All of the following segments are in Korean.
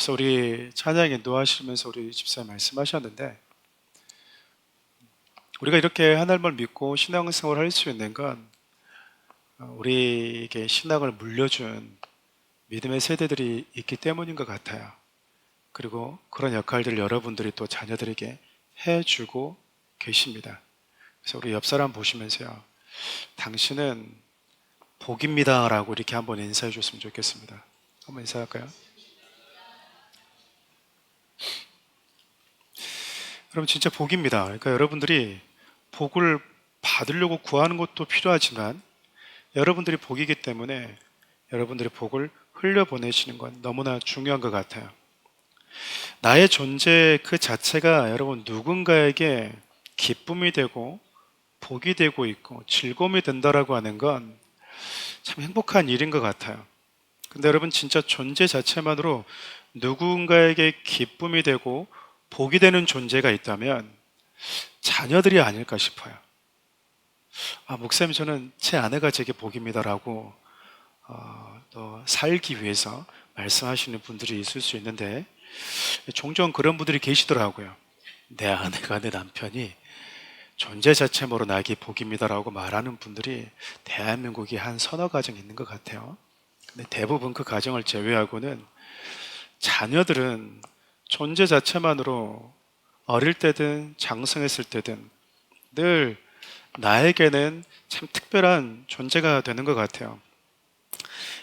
그래서 우리 찬양에 인도하시면서 우리 집사님 말씀하셨는데, 우리가 이렇게 하나님을 믿고 신앙생활을 할 수 있는 건 우리에게 신앙을 물려준 믿음의 세대들이 있기 때문인 것 같아요. 그리고 그런 역할들을 여러분들이 또 자녀들에게 해주고 계십니다. 그래서 우리 옆 사람 보시면서요, 당신은 복입니다 라고 이렇게 한번 인사해 줬으면 좋겠습니다. 한번 인사할까요? 여러분, 진짜 복입니다. 그러니까 여러분들이 복을 받으려고 구하는 것도 필요하지만, 여러분들이 복이기 때문에 여러분들이 복을 흘려보내시는 건 너무나 중요한 것 같아요. 나의 존재 그 자체가 여러분 누군가에게 기쁨이 되고 복이 되고 있고 즐거움이 된다라고 하는 건 참 행복한 일인 것 같아요. 근데 여러분, 진짜 존재 자체만으로 누군가에게 기쁨이 되고 복이 되는 존재가 있다면 자녀들이 아닐까 싶어요. 목사님, 저는 제 아내가 제게 복입니다라고 또 살기 위해서 말씀하시는 분들이 있을 수 있는데, 종종 그런 분들이 계시더라고요. 내 아내가, 내 남편이 존재 자체로 나에게 복입니다라고 말하는 분들이 대한민국에 한 서너 가정 있는 것 같아요. 근데 대부분 그 가정을 제외하고는 자녀들은 존재 자체만으로 어릴 때든 장성했을 때든 늘 나에게는 참 특별한 존재가 되는 것 같아요.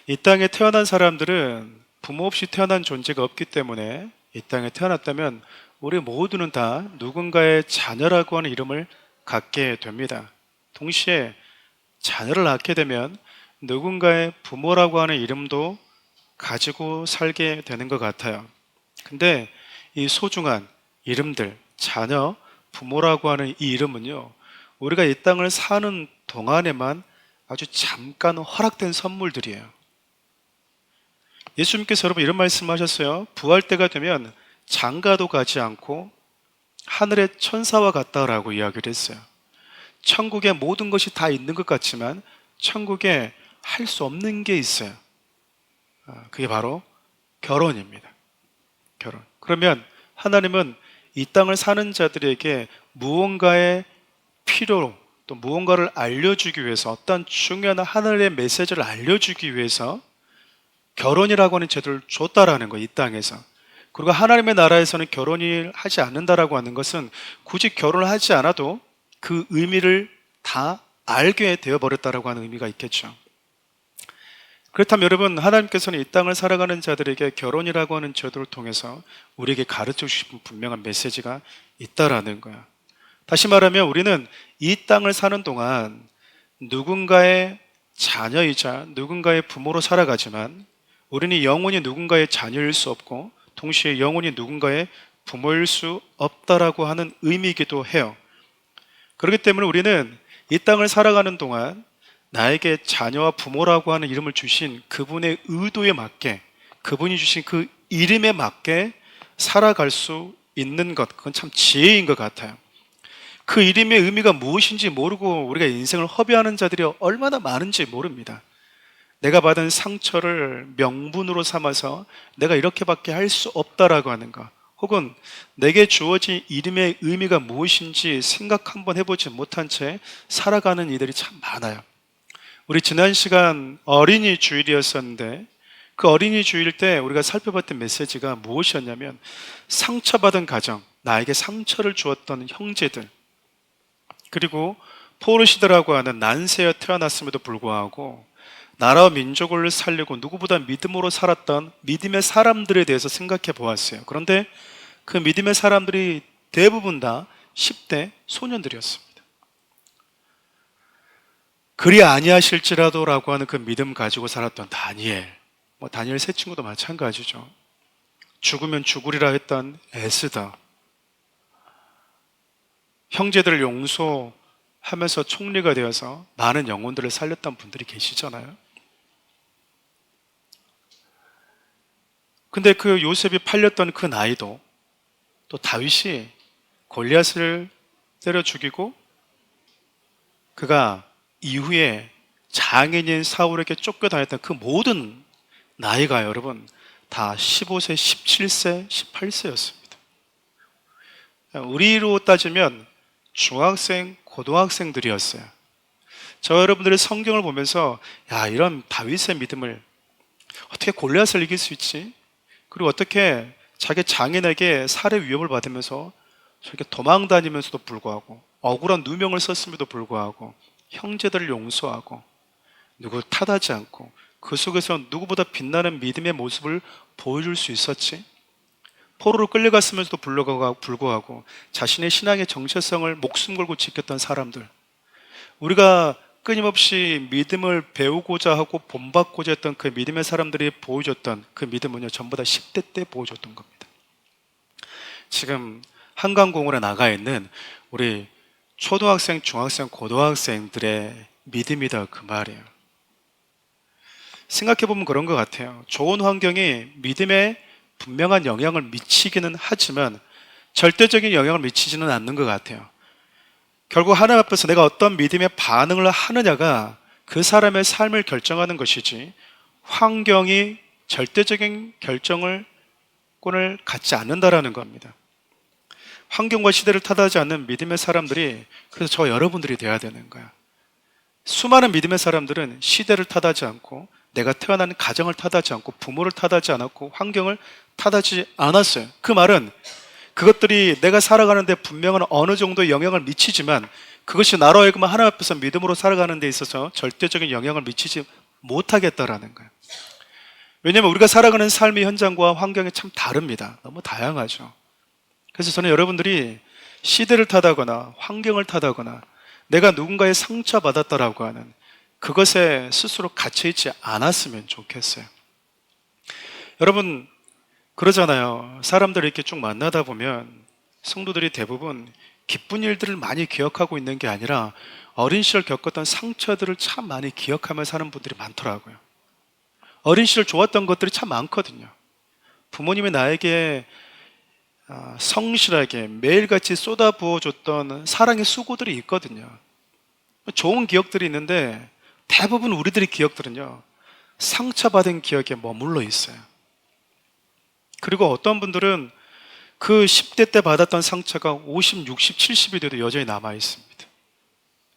이 땅에 태어난 사람들은 부모 없이 태어난 존재가 없기 때문에 이 땅에 태어났다면 우리 모두는 다 누군가의 자녀라고 하는 이름을 갖게 됩니다. 동시에 자녀를 낳게 되면 누군가의 부모라고 하는 이름도 가지고 살게 되는 것 같아요. 근데 이 소중한 이름들, 자녀, 부모라고 하는 이 이름은요, 우리가 이 땅을 사는 동안에만 아주 잠깐 허락된 선물들이에요. 예수님께서 여러분 이런 말씀하셨어요. 부활 때가 되면 장가도 가지 않고 하늘의 천사와 같다라고 이야기를 했어요. 천국에 모든 것이 다 있는 것 같지만 천국에 할 수 없는 게 있어요. 그게 바로 결혼입니다. 결혼. 그러면 하나님은 이 땅을 사는 자들에게 무언가의 필요로, 또 무언가를 알려주기 위해서, 어떤 중요한 하늘의 메시지를 알려주기 위해서 결혼이라고 하는 제도를 줬다라는 거예요, 이 땅에서. 그리고 하나님의 나라에서는 결혼을 하지 않는다라고 하는 것은 굳이 결혼을 하지 않아도 그 의미를 다 알게 되어버렸다라고 하는 의미가 있겠죠. 그렇다면 여러분, 하나님께서는 이 땅을 살아가는 자들에게 결혼이라고 하는 제도를 통해서 우리에게 가르쳐 주신 분명한 메시지가 있다라는 거야. 다시 말하면 우리는 이 땅을 사는 동안 누군가의 자녀이자 누군가의 부모로 살아가지만 우리는 영원히 누군가의 자녀일 수 없고 동시에 영원히 누군가의 부모일 수 없다라고 하는 의미이기도 해요. 그렇기 때문에 우리는 이 땅을 살아가는 동안 나에게 자녀와 부모라고 하는 이름을 주신 그분의 의도에 맞게, 그분이 주신 그 이름에 맞게 살아갈 수 있는 것, 그건 참 지혜인 것 같아요. 그 이름의 의미가 무엇인지 모르고 우리가 인생을 허비하는 자들이 얼마나 많은지 모릅니다. 내가 받은 상처를 명분으로 삼아서 내가 이렇게밖에 할 수 없다라고 하는 것, 혹은 내게 주어진 이름의 의미가 무엇인지 생각 한번 해보지 못한 채 살아가는 이들이 참 많아요. 우리 지난 시간 어린이 주일이었었는데 그 어린이 주일 때 우리가 살펴봤던 메시지가 무엇이었냐면, 상처받은 가정, 나에게 상처를 주었던 형제들, 그리고 포르시드라고 하는 난세에 태어났음에도 불구하고 나라와 민족을 살리고 누구보다 믿음으로 살았던 믿음의 사람들에 대해서 생각해 보았어요. 그런데 그 믿음의 사람들이 대부분 다 10대 소년들이었습니다. 그리 아니하실지라도 라고 하는 그 믿음 가지고 살았던 다니엘, 다니엘 세 친구도 마찬가지죠. 죽으면 죽으리라 했던 에스더, 형제들을 용서하면서 총리가 되어서 많은 영혼들을 살렸던 분들이 계시잖아요. 근데 그 요셉이 팔렸던 그 나이도, 또 다윗이 골리앗을 때려 죽이고 그가 이후에 장인인 사울에게 쫓겨다녔던 그 모든 나이가 여러분 다 15세, 17세, 18세였습니다. 우리로 따지면 중학생, 고등학생들이었어요. 저 여러분들의 성경을 보면서 이런 다윗의 믿음을 어떻게 골리앗을 이길 수 있지? 그리고 어떻게 자기 장인에게 살해 위협을 받으면서 저렇게 도망 다니면서도 불구하고 억울한 누명을 썼음에도 불구하고 형제들을 용서하고 누구를 탓하지 않고 그 속에서 누구보다 빛나는 믿음의 모습을 보여줄 수 있었지? 포로로 끌려갔으면서도 불구하고 자신의 신앙의 정체성을 목숨 걸고 지켰던 사람들, 우리가 끊임없이 믿음을 배우고자 하고 본받고자 했던 그 믿음의 사람들이 보여줬던 그 믿음은요, 전부 다 10대 때 보여줬던 겁니다. 지금 한강공원에 나가 있는 우리 초등학생, 중학생, 고등학생들의 믿음이다, 그 말이에요. 생각해보면 그런 것 같아요. 좋은 환경이 믿음에 분명한 영향을 미치기는 하지만 절대적인 영향을 미치지는 않는 것 같아요. 결국 하나님 앞에서 내가 어떤 믿음의 반응을 하느냐가 그 사람의 삶을 결정하는 것이지, 환경이 절대적인 결정권을 갖지 않는다라는 겁니다. 환경과 시대를 탓하지 않는 믿음의 사람들이, 그래서 저 여러분들이 돼야 되는 거야. 수많은 믿음의 사람들은 시대를 탓하지 않고, 내가 태어난 가정을 탓하지 않고, 부모를 탓하지 않았고, 환경을 탓하지 않았어요. 그 말은 그것들이 내가 살아가는데 분명한 어느 정도의 영향을 미치지만 그것이 나로 하여금 하나님 앞에서 믿음으로 살아가는 데 있어서 절대적인 영향을 미치지 못하겠다라는 거예요. 왜냐하면 우리가 살아가는 삶의 현장과 환경이 참 다릅니다. 너무 다양하죠. 그래서 저는 여러분들이 시대를 탓하거나 환경을 탓하거나 내가 누군가의 상처받았다라고 하는 그것에 스스로 갇혀있지 않았으면 좋겠어요. 여러분, 그러잖아요. 사람들을 이렇게 쭉 만나다 보면 성도들이 대부분 기쁜 일들을 많이 기억하고 있는 게 아니라 어린 시절 겪었던 상처들을 참 많이 기억하며 사는 분들이 많더라고요. 어린 시절 좋았던 것들이 참 많거든요. 부모님이 나에게 성실하게 매일같이 쏟아부어줬던 사랑의 수고들이 있거든요. 좋은 기억들이 있는데 대부분 우리들의 기억들은요, 상처받은 기억에 머물러 있어요. 그리고 어떤 분들은 그 10대 때 받았던 상처가 50, 60, 70이 돼도 여전히 남아 있습니다.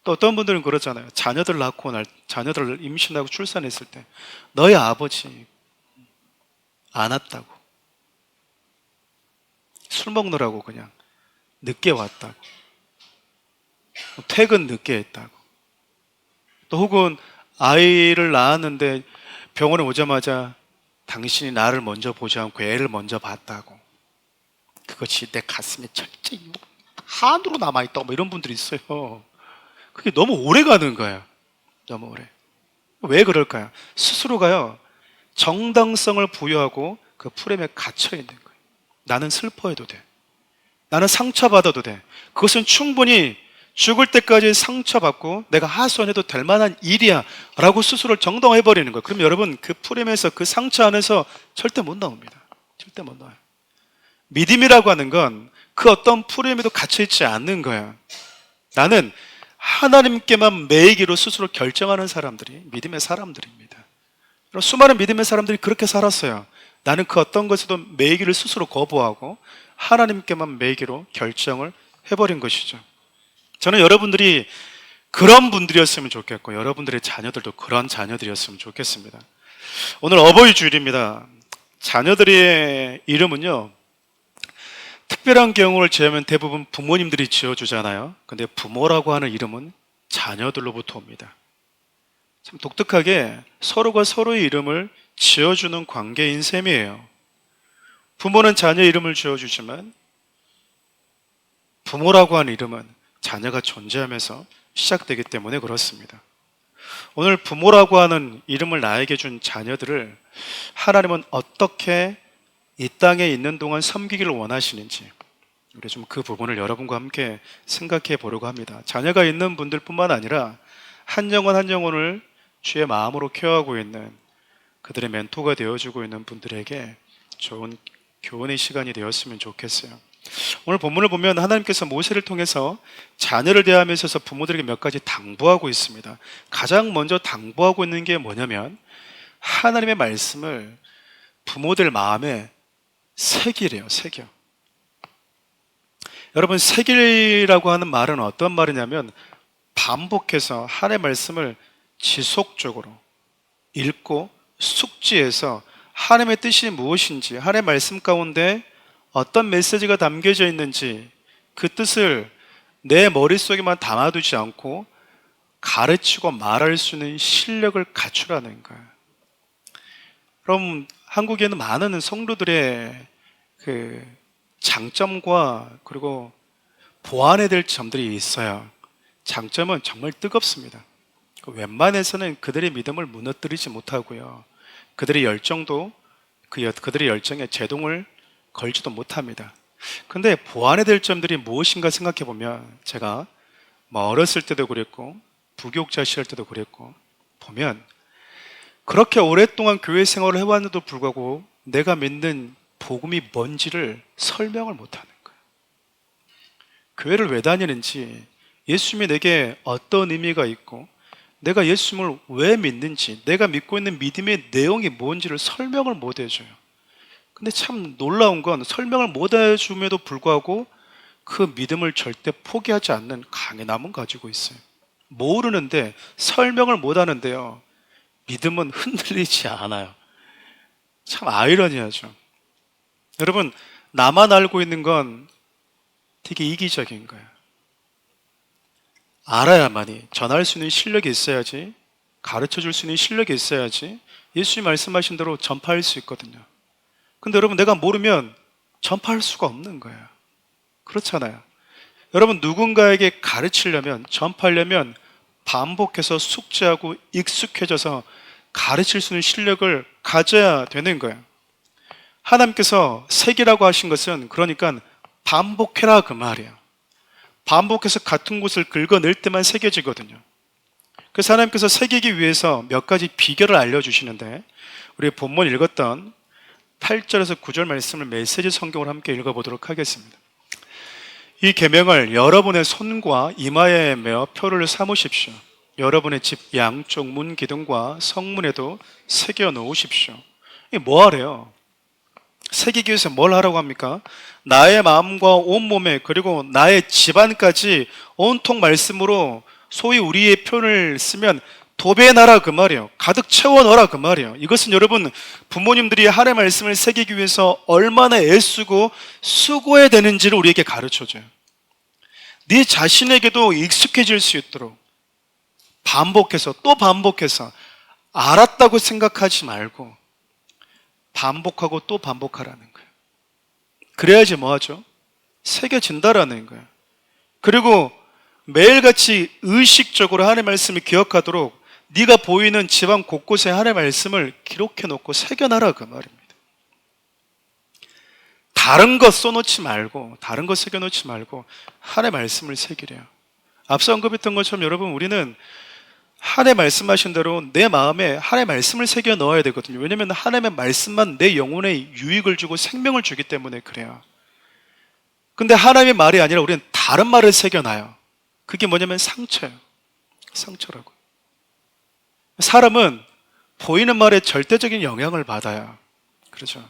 또 어떤 분들은 그러잖아요. 자녀들 낳고 자녀들 임신하고 출산했을 때 너희 아버지 안 왔다고, 술 먹느라고 그냥 늦게 왔다고, 퇴근 늦게 했다고, 또 혹은 아이를 낳았는데 병원에 오자마자 당신이 나를 먼저 보지 않고 애를 먼저 봤다고, 그것이 내 가슴에 철저히 한으로 남아있다고, 뭐 이런 분들이 있어요. 그게 너무 오래 가는 거예요. 너무 오래. 왜 그럴까요? 스스로가요, 정당성을 부여하고 그 프레임에 갇혀 있는 거예요. 나는 슬퍼해도 돼, 나는 상처받아도 돼, 그것은 충분히 죽을 때까지 상처받고 내가 하소연해도 될 만한 일이야 라고 스스로를 정당화해버리는 거예요. 그럼 여러분, 그 프레임에서, 그 상처 안에서 절대 못 나옵니다. 절대 못 나와요. 믿음이라고 하는 건 그 어떤 프레임에도 갇혀있지 않는 거예요. 나는 하나님께만 매이기로 스스로 결정하는 사람들이 믿음의 사람들입니다. 수많은 믿음의 사람들이 그렇게 살았어요. 나는 그 어떤 것에도 매이기를 스스로 거부하고 하나님께만 매이기로 결정을 해버린 것이죠. 저는 여러분들이 그런 분들이었으면 좋겠고 여러분들의 자녀들도 그런 자녀들이었으면 좋겠습니다. 오늘 어버이 주일입니다. 자녀들의 이름은요, 특별한 경우를 제하면 대부분 부모님들이 지어주잖아요. 근데 부모라고 하는 이름은 자녀들로부터 옵니다. 참 독특하게 서로가 서로의 이름을 지어주는 관계인 셈이에요. 부모는 자녀 이름을 지어주지만 부모라고 하는 이름은 자녀가 존재하면서 시작되기 때문에 그렇습니다. 오늘 부모라고 하는 이름을 나에게 준 자녀들을 하나님은 어떻게 이 땅에 있는 동안 섬기기를 원하시는지, 우리 좀 그 부분을 여러분과 함께 생각해 보려고 합니다. 자녀가 있는 분들 뿐만 아니라 한 영혼 한 영혼을 주의 마음으로 케어하고 있는, 그들의 멘토가 되어주고 있는 분들에게 좋은 교훈의 시간이 되었으면 좋겠어요. 오늘 본문을 보면 하나님께서 모세를 통해서 자녀를 대함에 있어서 부모들에게 몇 가지 당부하고 있습니다. 가장 먼저 당부하고 있는 게 뭐냐면 하나님의 말씀을 부모들 마음에 새기래요, 새겨. 여러분, 새기라고 하는 말은 어떤 말이냐면 반복해서 하나님의 말씀을 지속적으로 읽고 숙지해서 하나님의 뜻이 무엇인지, 하나님의 말씀 가운데 어떤 메시지가 담겨져 있는지 그 뜻을 내 머릿속에만 담아두지 않고 가르치고 말할 수 있는 실력을 갖추라는 거예요. 그럼 한국에는 많은 성도들의 그 장점과 그리고 보완해야 될 점들이 있어요. 장점은 정말 뜨겁습니다. 웬만해서는 그들의 믿음을 무너뜨리지 못하고요. 그들의 열정도 그들의 열정에 제동을 걸지도 못합니다. 근데 보완해야 될 점들이 무엇인가 생각해 보면 제가 어렸을 때도 그랬고 부교육자 시절 때도 그랬고 보면 그렇게 오랫동안 교회 생활을 해왔는데도 불구하고 내가 믿는 복음이 뭔지를 설명을 못하는 거예요. 교회를 왜 다니는지, 예수님이 내게 어떤 의미가 있고 내가 예수님을 왜 믿는지, 내가 믿고 있는 믿음의 내용이 뭔지를 설명을 못 해줘요. 근데 참 놀라운 건 설명을 못 해줌에도 불구하고 그 믿음을 절대 포기하지 않는 강인함은 가지고 있어요. 모르는데 설명을 못 하는데요, 믿음은 흔들리지 않아요. 참 아이러니하죠. 여러분, 나만 알고 있는 건 되게 이기적인 거예요. 알아야만이, 전할 수 있는 실력이 있어야지, 가르쳐 줄 수 있는 실력이 있어야지 예수님 말씀하신 대로 전파할 수 있거든요. 근데 여러분, 내가 모르면 전파할 수가 없는 거예요. 그렇잖아요. 여러분, 누군가에게 가르치려면, 전파하려면 반복해서 숙지하고 익숙해져서 가르칠 수 있는 실력을 가져야 되는 거예요. 하나님께서 새기라고 하신 것은 그러니까 반복해라 그 말이에요. 반복해서 같은 곳을 긁어낼 때만 새겨지거든요. 그래서 하나님께서 새기기 위해서 몇 가지 비결을 알려주시는데, 우리 본문 읽었던 8절에서 9절 말씀을 메시지 성경으로 함께 읽어보도록 하겠습니다. 이 계명을 여러분의 손과 이마에 메어 표를 삼으십시오. 여러분의 집 양쪽 문 기둥과 성문에도 새겨 놓으십시오. 이게 뭐 하래요? 새기기 위해서 뭘 하라고 합니까? 나의 마음과 온몸에, 그리고 나의 집안까지 온통 말씀으로, 소위 우리의 표현을 쓰면 도배해놔라 그 말이에요. 가득 채워넣어라 그 말이에요. 이것은 여러분, 부모님들이 하나님의 말씀을 새기기 위해서 얼마나 애쓰고 수고해야 되는지를 우리에게 가르쳐줘요. 네 자신에게도 익숙해질 수 있도록 반복해서 또 반복해서, 알았다고 생각하지 말고 반복하고 또 반복하라는 거예요. 그래야지 뭐하죠? 새겨진다라는 거예요. 그리고 매일같이 의식적으로 하나님의 말씀을 기억하도록 네가 보이는 집안 곳곳에 하나님의 말씀을 기록해 놓고 새겨놔라 그 말입니다. 다른 거 써놓지 말고, 다른 거 새겨놓지 말고 하나님의 말씀을 새기래요. 앞서 언급했던 것처럼 여러분, 우리는 하나님의 말씀하신 대로 내 마음에 하나님의 말씀을 새겨 넣어야 되거든요. 왜냐하면 하나님의 말씀만 내 영혼에 유익을 주고 생명을 주기 때문에 그래요. 근데 하나님의 말이 아니라 우리는 다른 말을 새겨놔요. 그게 뭐냐면 상처예요. 상처라고. 사람은 보이는 말에 절대적인 영향을 받아요. 그렇죠?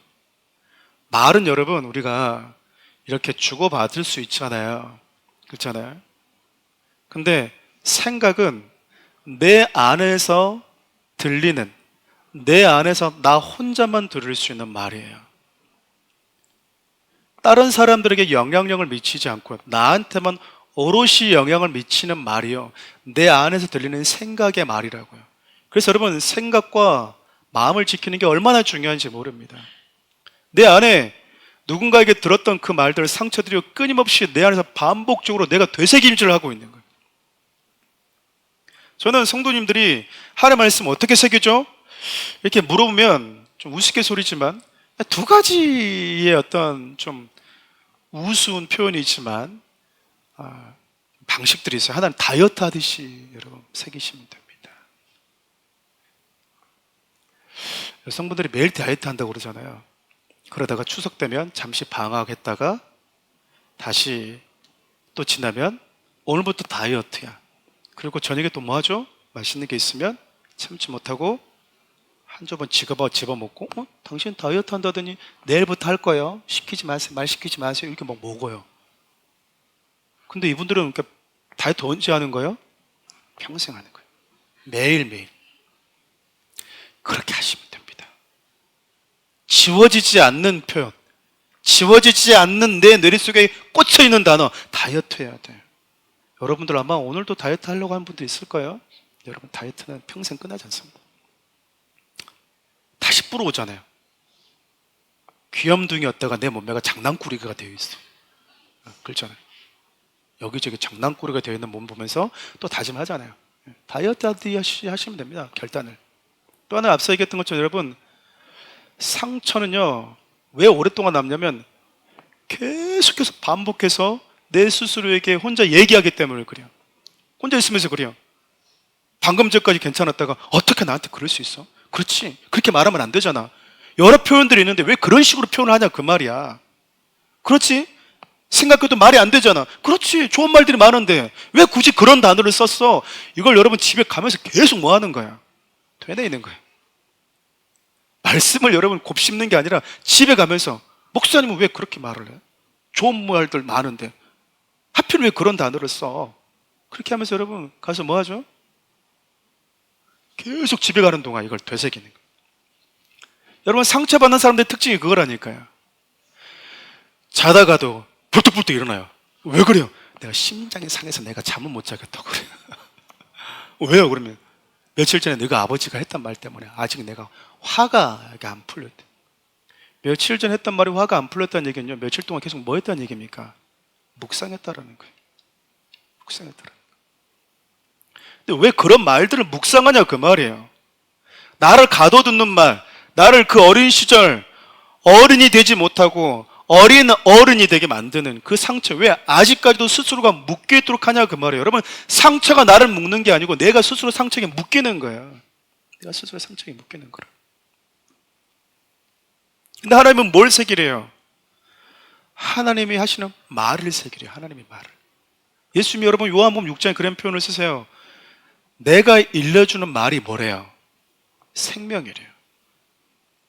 말은 여러분, 우리가 이렇게 주고받을 수 있잖아요. 그렇잖아요? 근데 생각은 내 안에서 들리는, 내 안에서 나 혼자만 들을 수 있는 말이에요. 다른 사람들에게 영향력을 미치지 않고 나한테만 오롯이 영향을 미치는 말이요, 내 안에서 들리는 생각의 말이라고요. 그래서 여러분, 생각과 마음을 지키는 게 얼마나 중요한지 모릅니다. 내 안에 누군가에게 들었던 그 말들, 상처들이 끊임없이 내 안에서 반복적으로 내가 되새김질을 하고 있는 거예요. 저는 성도님들이 하나님의 말씀 어떻게 새기죠? 이렇게 물어보면 좀 우스갯소리지만 두 가지의 어떤 좀 우스운 표현이지만 방식들이 있어요. 하나는 다이어트 하듯이 여러분 새기시면 됩니다. 여성분들이 매일 다이어트 한다고 그러잖아요. 그러다가 추석 되면 잠시 방학했다가 다시 또 지나면 오늘부터 다이어트야. 그리고 저녁에 또 뭐 하죠? 맛있는 게 있으면 참지 못하고 한 조각 집어먹고 당신 다이어트 한다더니 내일부터 할 거예요. 시키지 마세요. 말 시키지 마세요. 이렇게 막 먹어요. 근데 이분들은 그러니까 다이어트 언제 하는 거예요? 평생 하는 거예요. 매일매일. 그렇게 하시면 됩니다. 지워지지 않는 표현, 지워지지 않는 내 뇌리 속에 꽂혀있는 단어, 다이어트 해야 돼요. 여러분들 아마 오늘도 다이어트 하려고 하는 분도 있을 거예요. 여러분, 다이어트는 평생 끝나지 않습니다. 다시 불어오잖아요. 귀염둥이였다가 내 몸매가 장난꾸러기가 되어 있어. 그렇잖아요. 여기저기 장난꾸러기가 되어 있는 몸 보면서 또 다짐하잖아요. 다이어트 하시면 됩니다. 결단을. 또 하나 앞서 얘기했던 것처럼 여러분, 상처는요 왜 오랫동안 남냐면 계속해서 반복해서 내 스스로에게 혼자 얘기하기 때문에 그래요. 혼자 있으면서 그래요. 방금 전까지 괜찮았다가 어떻게 나한테 그럴 수 있어? 그렇지, 그렇게 말하면 안 되잖아. 여러 표현들이 있는데 왜 그런 식으로 표현을 하냐 그 말이야. 그렇지? 생각해도 말이 안 되잖아. 그렇지, 좋은 말들이 많은데 왜 굳이 그런 단어를 썼어? 이걸 여러분 집에 가면서 계속 뭐 하는 거야? 되뇌이는 거야. 말씀을 여러분 곱씹는 게 아니라 집에 가면서 목사님은 왜 그렇게 말을 해? 좋은 말들 많은데 하필 왜 그런 단어를 써? 그렇게 하면서 여러분 가서 뭐 하죠? 계속 집에 가는 동안 이걸 되새기는 거예요. 여러분, 상처받는 사람들의 특징이 그거라니까요. 자다가도 불뚝불뚝 일어나요. 왜 그래요? 내가 심장이 상해서 내가 잠을 못 자겠다고 그래요. 왜요? 그러면 며칠 전에 너가 아버지가 했던 말 때문에 아직 내가 화가 안 풀렸대. 며칠 전에 했던 말이 화가 안 풀렸다는 얘기는요, 며칠 동안 계속 뭐 했다는 얘기입니까? 묵상했다라는 거예요. 묵상했다라는 거예요. 근데 왜 그런 말들을 묵상하냐 그 말이에요. 나를 가둬두는 말, 나를 그 어린 시절 어른이 되지 못하고 어린 어른이 되게 만드는 그 상처, 왜 아직까지도 스스로가 묶여있도록 하냐 그 말이에요. 여러분, 상처가 나를 묶는 게 아니고 내가 스스로 상처에 묶이는 거예요. 내가 스스로 상처에 묶이는 거라. 근데 하나님은 뭘 새기래요? 하나님이 하시는 말을 새기래요. 하나님의 말을. 예수님이 여러분 요한복음 6장에 그런 표현을 쓰세요. 내가 일러주는 말이 뭐래요? 생명이래요.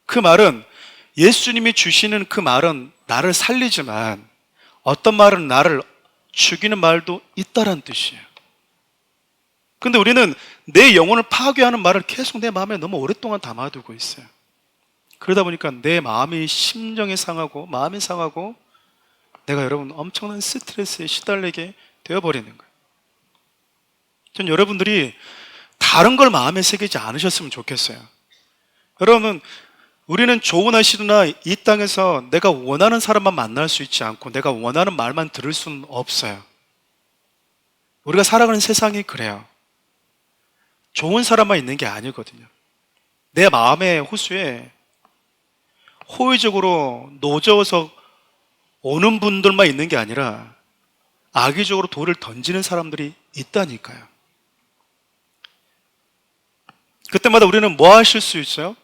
그 말은, 예수님이 주시는 그 말은 나를 살리지만 어떤 말은 나를 죽이는 말도 있다란 뜻이에요. 근데 우리는 내 영혼을 파괴하는 말을 계속 내 마음에 너무 오랫동안 담아두고 있어요. 그러다 보니까 내 마음이, 심정이 상하고 마음이 상하고 내가 여러분 엄청난 스트레스에 시달리게 되어버리는 거예요. 전 여러분들이 다른 걸 마음에 새기지 않으셨으면 좋겠어요. 여러분, 우리는 좋으나 싫으나 이 땅에서 내가 원하는 사람만 만날 수 있지 않고 내가 원하는 말만 들을 수는 없어요. 우리가 살아가는 세상이 그래요. 좋은 사람만 있는 게 아니거든요. 내 마음의 호수에 호의적으로 노저어서 오는 분들만 있는 게 아니라 악의적으로 돌을 던지는 사람들이 있다니까요. 그때마다 우리는 뭐 하실 수 있어요?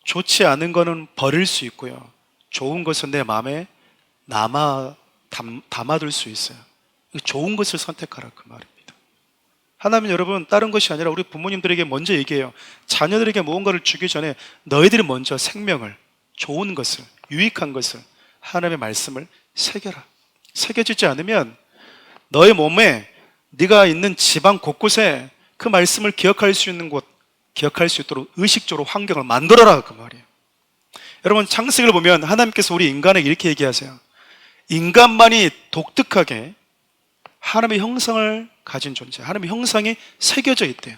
좋지 않은 거는 버릴 수 있고요. 좋은 것은 내 마음에 담아둘 수 있어요. 좋은 것을 선택하라 그 말입니다. 하나님은 여러분 다른 것이 아니라 우리 부모님들에게 먼저 얘기해요. 자녀들에게 무언가를 주기 전에 너희들이 먼저 생명을, 좋은 것을, 유익한 것을, 하나님의 말씀을 새겨라. 새겨지지 않으면 너의 몸에 네가 있는 지방 곳곳에 그 말씀을 기억할 수 있는 곳, 기억할 수 있도록 의식적으로 환경을 만들어라 그 말이에요. 여러분, 창세기를 보면 하나님께서 우리 인간에게 이렇게 얘기하세요. 인간만이 독특하게 하나님의 형상을 가진 존재, 하나님의 형상이 새겨져 있대요.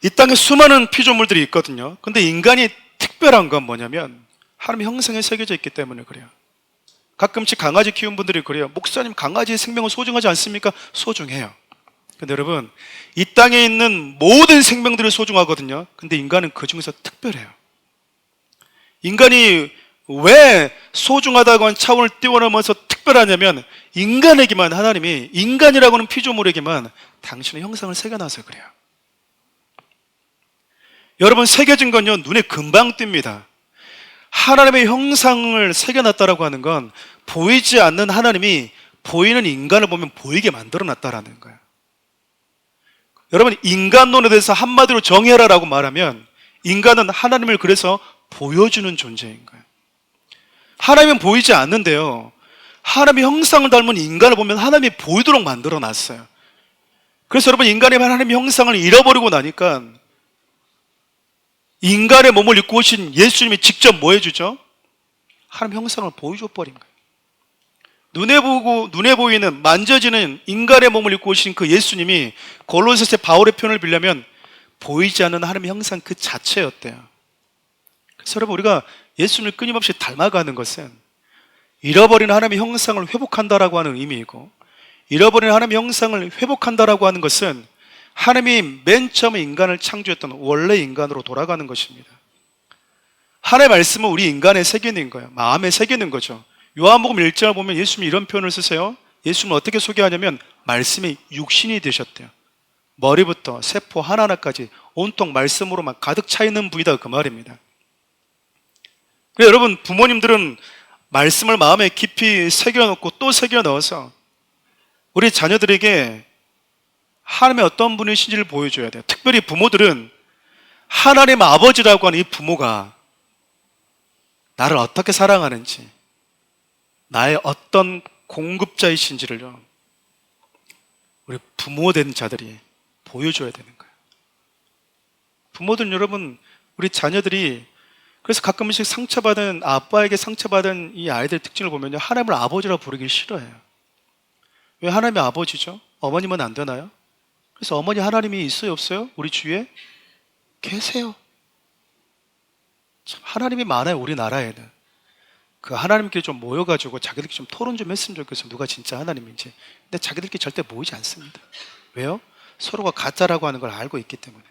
이 땅에 수많은 피조물들이 있거든요. 근데 인간이 특별한 건 뭐냐면 하나님의 형상이 새겨져 있기 때문에 그래요. 가끔씩 강아지 키운 분들이 그래요. 목사님, 강아지의 생명은 소중하지 않습니까? 소중해요. 근데 여러분, 이 땅에 있는 모든 생명들이 소중하거든요. 근데 인간은 그 중에서 특별해요. 인간이 왜 소중하다고 하는 차원을 뛰어넘어서 특별하냐면 인간에게만, 하나님이 인간이라고 하는 피조물에게만 당신의 형상을 새겨놔서 그래요. 여러분, 새겨진 건요 눈에 금방 띕니다. 하나님의 형상을 새겨놨다라고 하는 건 보이지 않는 하나님이 보이는 인간을 보면 보이게 만들어놨다라는 거예요. 여러분, 인간론에 대해서 한마디로 정의하라라고 말하면 인간은 하나님을 그래서 보여주는 존재인 거예요. 하나님은 보이지 않는데요, 하나님의 형상을 닮은 인간을 보면 하나님이 보이도록 만들어 놨어요. 그래서 여러분, 인간이 하나님의 형상을 잃어버리고 나니까 인간의 몸을 입고 오신 예수님이 직접 뭐 해주죠? 하나님의 형상을 보여줘 버린 거예요. 눈에 보이는, 만져지는 인간의 몸을 입고 오신 그 예수님이 골로새서 바울의 표현을 빌려면 보이지 않는 하나님의 형상 그 자체였대요. 그래서 여러분, 우리가 예수님을 끊임없이 닮아가는 것은 잃어버린 하나님의 형상을 회복한다라고 하는 의미이고, 잃어버린 하나님의 형상을 회복한다라고 하는 것은 하나님이 맨 처음에 인간을 창조했던 원래 인간으로 돌아가는 것입니다. 하나님의 말씀은 우리 인간에 새기는 거예요. 마음에 새기는 거죠. 요한복음 1장을 보면 예수님이 이런 표현을 쓰세요. 예수님을 어떻게 소개하냐면 말씀이 육신이 되셨대요. 머리부터 세포 하나하나까지 온통 말씀으로만 가득 차 있는 분이다, 그 말입니다. 그래서 여러분, 부모님들은 말씀을 마음에 깊이 새겨놓고 또 새겨 넣어서 우리 자녀들에게 하나님의 어떤 분이신지를 보여줘야 돼요. 특별히 부모들은 하나님 아버지라고 하는 이 부모가 나를 어떻게 사랑하는지, 나의 어떤 공급자이신지를요, 우리 부모된 자들이 보여줘야 되는 거예요. 부모들은 여러분, 우리 자녀들이 그래서 가끔씩 상처받은, 아빠에게 상처받은 이 아이들 특징을 보면요, 하나님을 아버지라고 부르기 싫어해요. 왜 하나님의 아버지죠? 어머님은 안 되나요? 그래서 어머니 하나님이 있어요, 없어요? 우리 주위에? 계세요. 참 하나님이 많아요, 우리나라에는. 그 하나님끼리 좀 모여가지고 자기들끼리 좀 토론 좀 했으면 좋겠어요, 누가 진짜 하나님인지. 근데 자기들끼리 절대 모이지 않습니다. 왜요? 서로가 가짜라고 하는 걸 알고 있기 때문에.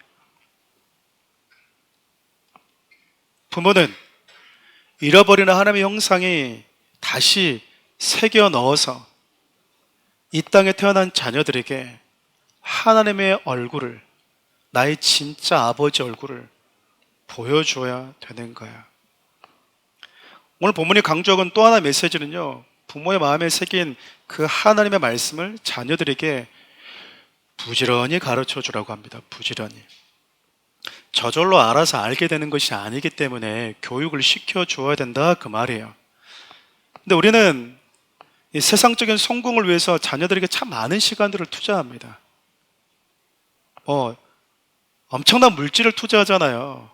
부모는 잃어버리는 하나님의 형상이 다시 새겨 넣어서 이 땅에 태어난 자녀들에게 하나님의 얼굴을, 나의 진짜 아버지 얼굴을 보여줘야 되는 거야. 오늘 본문이 강조하는 또 하나의 메시지는요, 부모의 마음에 새긴 그 하나님의 말씀을 자녀들에게 부지런히 가르쳐 주라고 합니다. 부지런히. 저절로 알아서 알게 되는 것이 아니기 때문에 교육을 시켜줘야 된다, 그 말이에요. 근데 우리는 이 세상적인 성공을 위해서 자녀들에게 참 많은 시간들을 투자합니다. 엄청난 물질을 투자하잖아요.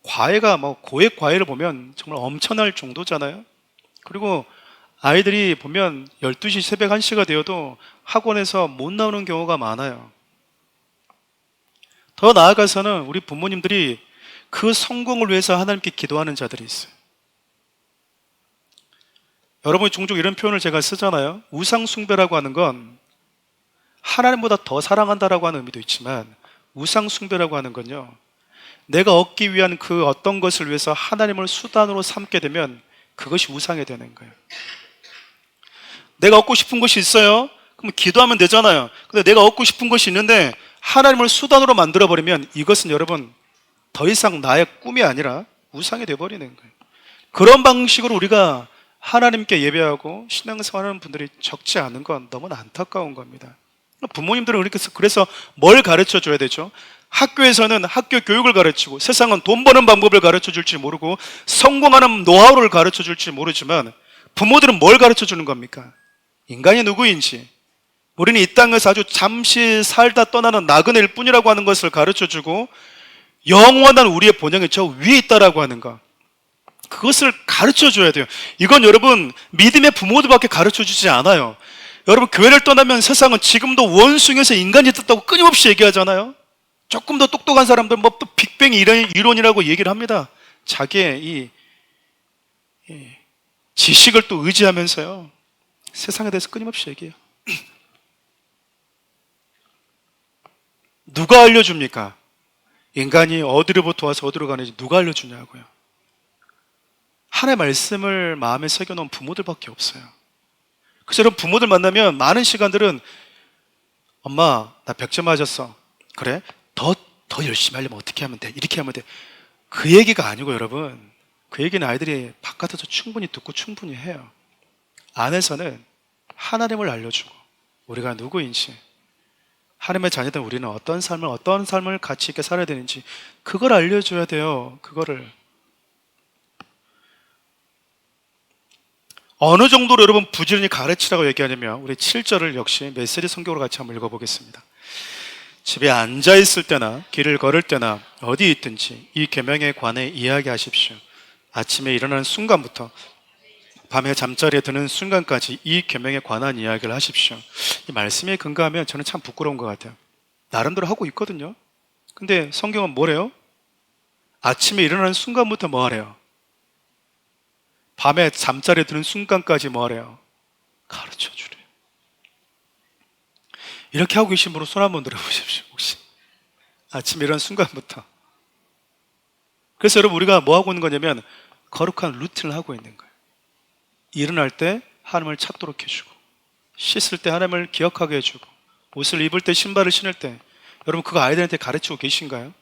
과외가 고액 과외를 보면 정말 엄청날 정도잖아요. 그리고 아이들이 보면 12시, 새벽 1시가 되어도 학원에서 못 나오는 경우가 많아요. 더 나아가서는 우리 부모님들이 그 성공을 위해서 하나님께 기도하는 자들이 있어요. 여러분이 종종 이런 표현을 제가 쓰잖아요. 우상숭배라고 하는 건 하나님보다 더 사랑한다라고 하는 의미도 있지만, 우상숭배라고 하는 건요, 내가 얻기 위한 그 어떤 것을 위해서 하나님을 수단으로 삼게 되면 그것이 우상이 되는 거예요. 내가 얻고 싶은 것이 있어요? 그럼 기도하면 되잖아요. 근데 내가 얻고 싶은 것이 있는데 하나님을 수단으로 만들어버리면 이것은 여러분 더 이상 나의 꿈이 아니라 우상이 되어버리는 거예요. 그런 방식으로 우리가 하나님께 예배하고 신앙생활하는 분들이 적지 않은 건 너무나 안타까운 겁니다. 부모님들은 그래서 뭘 가르쳐 줘야 되죠? 학교에서는 학교 교육을 가르치고, 세상은 돈 버는 방법을 가르쳐 줄지 모르고 성공하는 노하우를 가르쳐 줄지 모르지만, 부모들은 뭘 가르쳐 주는 겁니까? 인간이 누구인지, 우리는 이 땅에서 아주 잠시 살다 떠나는 나그네일 뿐이라고 하는 것을 가르쳐 주고, 영원한 우리의 본향이 저 위에 있다라고 하는 것, 그것을 가르쳐 줘야 돼요. 이건 여러분 믿음의 부모들밖에 가르쳐 주지 않아요. 여러분, 교회를 떠나면 세상은 지금도 원숭이에서 인간이 떴다고 끊임없이 얘기하잖아요. 조금 더 똑똑한 사람들 또 빅뱅 이론이라고 얘기를 합니다. 자기의 이 지식을 또 의지하면서요, 세상에 대해서 끊임없이 얘기해요. 누가 알려줍니까? 인간이 어디로부터 와서 어디로 가는지 누가 알려주냐고요. 하나님의 말씀을 마음에 새겨놓은 부모들밖에 없어요. 그래서 여러분, 부모들 만나면 많은 시간들은 엄마 나 100점 맞았어. 그래? 더 열심히 하려면 어떻게 하면 돼? 이렇게 하면 돼. 그 얘기가 아니고 여러분, 그 얘기는 아이들이 바깥에서 충분히 듣고 충분히 해요. 안에서는 하나님을 알려주고 우리가 누구인지, 하나님의 자녀된 우리는 어떤 삶을 가치 있게 살아야 되는지 그걸 알려줘야 돼요. 그거를. 어느 정도로 여러분 부지런히 가르치라고 얘기하냐면 우리 7절을 역시 메시지 성경으로 같이 한번 읽어보겠습니다. 집에 앉아있을 때나 길을 걸을 때나 어디 있든지 이 계명에 관해 이야기하십시오. 아침에 일어나는 순간부터 밤에 잠자리에 드는 순간까지 이 계명에 관한 이야기를 하십시오. 이 말씀에 근거하면 저는 참 부끄러운 것 같아요. 나름대로 하고 있거든요. 근데 성경은 뭐래요? 아침에 일어나는 순간부터 뭐 하래요? 밤에 잠자리에 드는 순간까지 뭐 하래요? 가르쳐 주래요. 이렇게 하고 계신 분은 손 한번 들어보십시오. 혹시 아침에 일어나는 순간부터. 그래서 여러분 우리가 뭐 하고 있는 거냐면 거룩한 루틴을 하고 있는 거예요. 일어날 때 하나님을 찾도록 해주고, 씻을 때 하나님을 기억하게 해주고, 옷을 입을 때 신발을 신을 때 여러분 그거 아이들한테 가르치고 계신가요?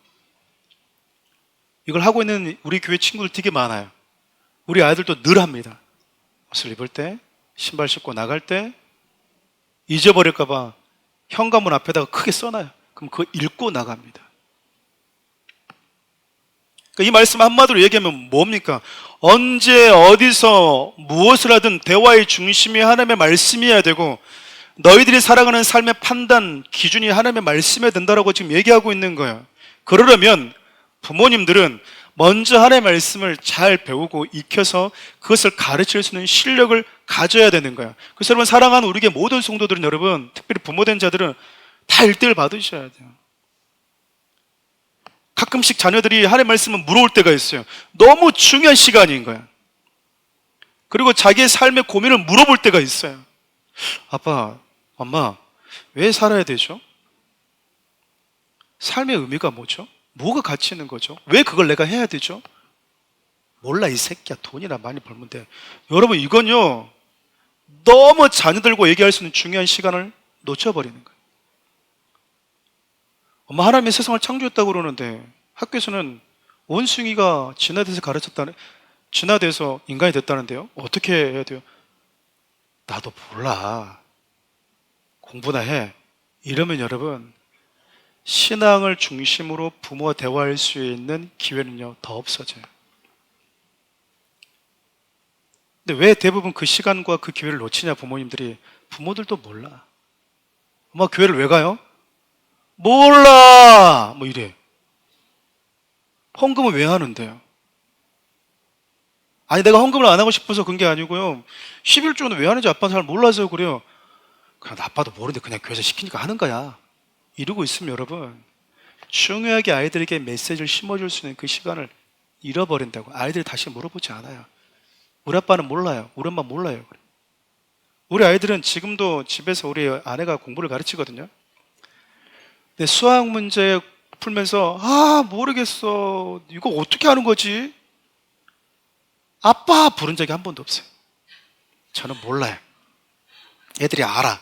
이걸 하고 있는 우리 교회 친구들 되게 많아요. 우리 아이들도 늘 합니다. 옷을 입을 때, 신발 신고 나갈 때 잊어버릴까봐 현관문 앞에다가 크게 써놔요. 그럼 그거 읽고 나갑니다. 그러니까 이 말씀 한마디로 얘기하면 뭡니까? 언제 어디서 무엇을 하든 대화의 중심이 하나님의 말씀이어야 되고 너희들이 살아가는 삶의 판단 기준이 하나님의 말씀에 된다라고 지금 얘기하고 있는 거예요. 그러려면 부모님들은 먼저 하나님의 말씀을 잘 배우고 익혀서 그것을 가르칠 수 있는 실력을 가져야 되는 거예요. 그래서 여러분 사랑하는 우리의 모든 성도들은 여러분 특별히 부모된 자들은 다 1대1 받으셔야 돼요. 가끔씩 자녀들이 하나님의 말씀을 물어올 때가 있어요. 너무 중요한 시간인 거야. 그리고 자기의 삶의 고민을 물어볼 때가 있어요. 아빠, 엄마, 왜 살아야 되죠? 삶의 의미가 뭐죠? 뭐가 가치 있는 거죠? 왜 그걸 내가 해야 되죠? 몰라 이 새끼야, 돈이나 많이 벌면 돼. 여러분 이건요 너무 자녀들과 얘기할 수 있는 중요한 시간을 놓쳐버리는 거예요. 엄마 하나님이 세상을 창조했다고 그러는데 학교에서는 원숭이가 진화돼서 인간이 됐다는데요? 어떻게 해야 돼요? 나도 몰라. 공부나 해. 이러면 여러분 신앙을 중심으로 부모와 대화할 수 있는 기회는요 더 없어져요. 근데 왜 대부분 그 시간과 그 기회를 놓치냐 부모님들이. 부모들도 몰라. 엄마 교회를 왜 가요? 몰라 뭐 이래. 헌금은 왜 하는데요? 아니 내가 헌금을 안 하고 싶어서 그런 게 아니고요 11조는 왜 하는지 아빠는 잘 몰라서 그래요. 그냥 아빠도 모르는데 그냥 교회에서 시키니까 하는 거야 이러고 있으면 여러분 중요하게 아이들에게 메시지를 심어줄 수 있는 그 시간을 잃어버린다고. 아이들이 다시 물어보지 않아요. 우리 아빠는 몰라요. 우리 엄마 몰라요. 우리 아이들은 지금도 집에서 우리 아내가 공부를 가르치거든요. 근데 수학 문제 풀면서 모르겠어. 이거 어떻게 하는 거지? 아빠 부른 적이 한 번도 없어요. 저는 몰라요. 애들이 알아.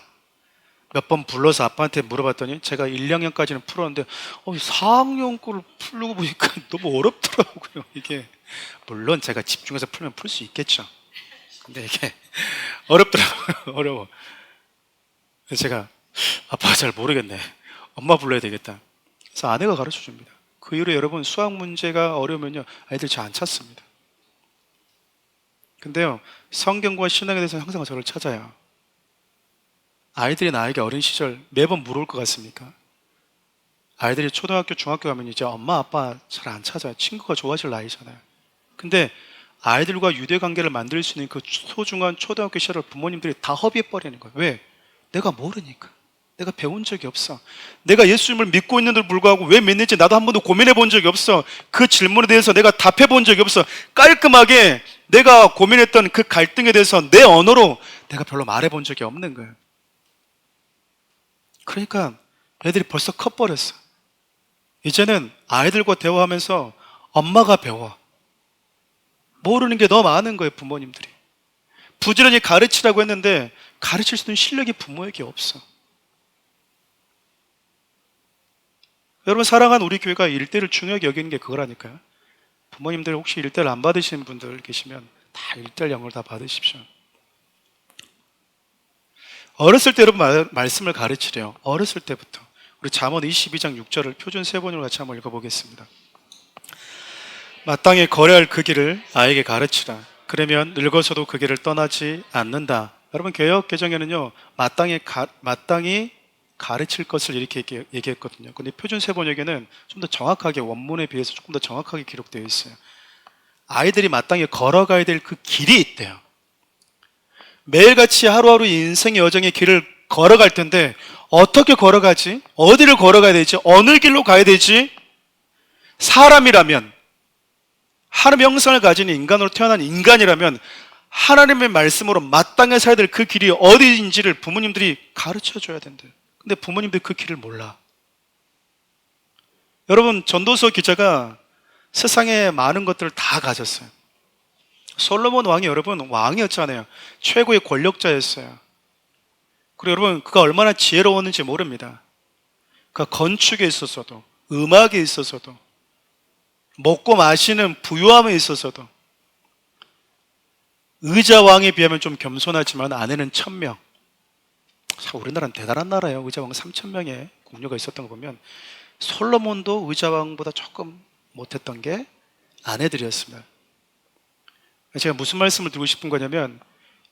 몇 번 불러서 아빠한테 물어봤더니 제가 1, 2학년까지는 풀었는데 4학년 거를 풀고 보니까 너무 어렵더라고요. 이게 물론 제가 집중해서 풀면 풀 수 있겠죠. 근데 이게 어렵더라고요. 어려워. 그래서 제가 아빠 잘 모르겠네. 엄마 불러야 되겠다. 그래서 아내가 가르쳐 줍니다. 그 이후로 여러분 수학 문제가 어려우면요 아이들 잘 안 찾습니다. 근데요 성경과 신앙에 대해서 항상 저를 찾아요. 아이들이 나에게 어린 시절 매번 물어올 것 같습니까? 아이들이 초등학교, 중학교 가면 이제 엄마, 아빠 잘 안 찾아요. 친구가 좋아질 나이잖아요. 근데 아이들과 유대 관계를 만들 수 있는 그 소중한 초등학교 시절을 부모님들이 다 허비해버리는 거예요. 왜? 내가 모르니까. 내가 배운 적이 없어. 내가 예수님을 믿고 있는데도 불구하고 왜 믿는지 나도 한 번도 고민해 본 적이 없어. 그 질문에 대해서 내가 답해 본 적이 없어. 깔끔하게 내가 고민했던 그 갈등에 대해서 내 언어로 내가 별로 말해 본 적이 없는 거예요. 그러니까 애들이 벌써 커버렸어. 이제는 아이들과 대화하면서 엄마가 배워. 모르는 게 너무 많은 거예요, 부모님들이. 부지런히 가르치라고 했는데 가르칠 수 있는 실력이 부모에게 없어. 여러분 사랑하는 우리 교회가 일대를 중요하게 여기는 게 그거라니까요. 부모님들 혹시 일대를 안 받으시는 분들 계시면 다 일대 영어를 다 받으십시오. 어렸을 때 여러분 말씀을 가르치래요. 어렸을 때부터. 우리 잠언 22장 6절을 표준 세번으로 같이 한번 읽어보겠습니다. 마땅히 거래할 그 길을 아이에게 가르치라. 그러면 늙어서도 그 길을 떠나지 않는다. 여러분, 개역 개정에는요, 마땅히 가르칠 것을 이렇게 얘기했거든요. 근데 표준 세번역에는 좀 더 정확하게, 원문에 비해서 조금 더 정확하게 기록되어 있어요. 아이들이 마땅히 걸어가야 될 그 길이 있대요. 매일같이 하루하루 인생의 여정의 길을 걸어갈 텐데 어떻게 걸어가지? 어디를 걸어가야 되지? 어느 길로 가야 되지? 사람이라면, 하나님의 형상을 가진 인간으로 태어난 인간이라면 하나님의 말씀으로 마땅히 살아야 될 그 길이 어디인지를 부모님들이 가르쳐줘야 된대요. 근데 부모님들이 그 길을 몰라. 여러분, 전도서 기자가 세상에 많은 것들을 다 가졌어요. 솔로몬 왕이, 여러분, 왕이었잖아요. 최고의 권력자였어요. 그리고 여러분, 그가 얼마나 지혜로웠는지 모릅니다. 그가 건축에 있어서도, 음악에 있어서도, 먹고 마시는 부유함에 있어서도, 의자왕에 비하면 좀 겸손하지만 아내는 1000명. 우리나라는 대단한 나라예요. 의자왕 3000명의 궁녀가 있었던 거 보면 솔로몬도 의자왕보다 조금 못했던 게 아내들이었습니다. 제가 무슨 말씀을 드리고 싶은 거냐면,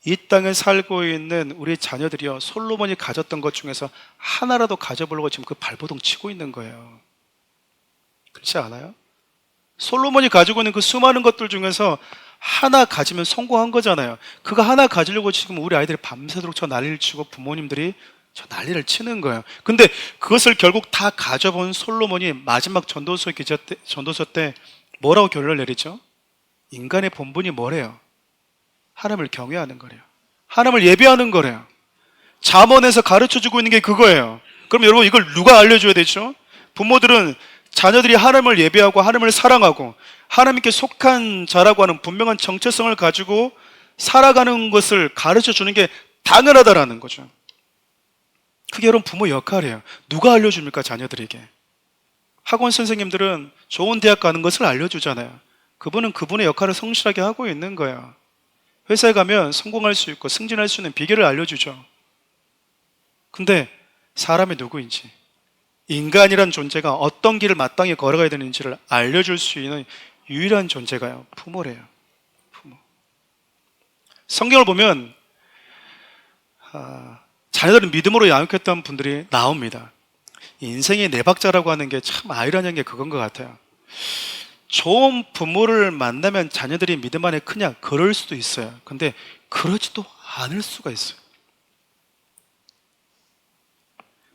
이 땅에 살고 있는 우리 자녀들이요, 솔로몬이 가졌던 것 중에서 하나라도 가져보려고 지금 그 발버둥 치고 있는 거예요. 그렇지 않아요? 솔로몬이 가지고 있는 그 수많은 것들 중에서 하나 가지면 성공한 거잖아요. 그거 하나 가지려고 지금 우리 아이들이 밤새도록 저 난리를 치고 부모님들이 저 난리를 치는 거예요. 근데 그것을 결국 다 가져본 솔로몬이 마지막 전도서 때 뭐라고 결론을 내리죠? 인간의 본분이 뭐래요? 하나님을 경외하는 거래요. 하나님을 예배하는 거래요. 잠언에서 가르쳐주고 있는 게 그거예요. 그럼 여러분, 이걸 누가 알려줘야 되죠? 부모들은 자녀들이 하나님을 예배하고 하나님을 사랑하고 하나님께 속한 자라고 하는 분명한 정체성을 가지고 살아가는 것을 가르쳐주는 게 당연하다라는 거죠. 그게 여러분 부모 역할이에요. 누가 알려줍니까, 자녀들에게? 학원 선생님들은 좋은 대학 가는 것을 알려주잖아요. 그분은 그분의 역할을 성실하게 하고 있는 거예요. 회사에 가면 성공할 수 있고 승진할 수 있는 비결을 알려주죠. 근데 사람이 누구인지, 인간이란 존재가 어떤 길을 마땅히 걸어가야 되는지를 알려줄 수 있는 유일한 존재가요, 부모래요. 부모. 성경을 보면 자녀들은 믿음으로 양육했던 분들이 나옵니다. 인생의 네 박자라고 하는 게 참 아이러니한 게 그건 것 같아요. 좋은 부모를 만나면 자녀들이 믿음 안에 크냐? 그럴 수도 있어요. 근데 그러지도 않을 수가 있어요.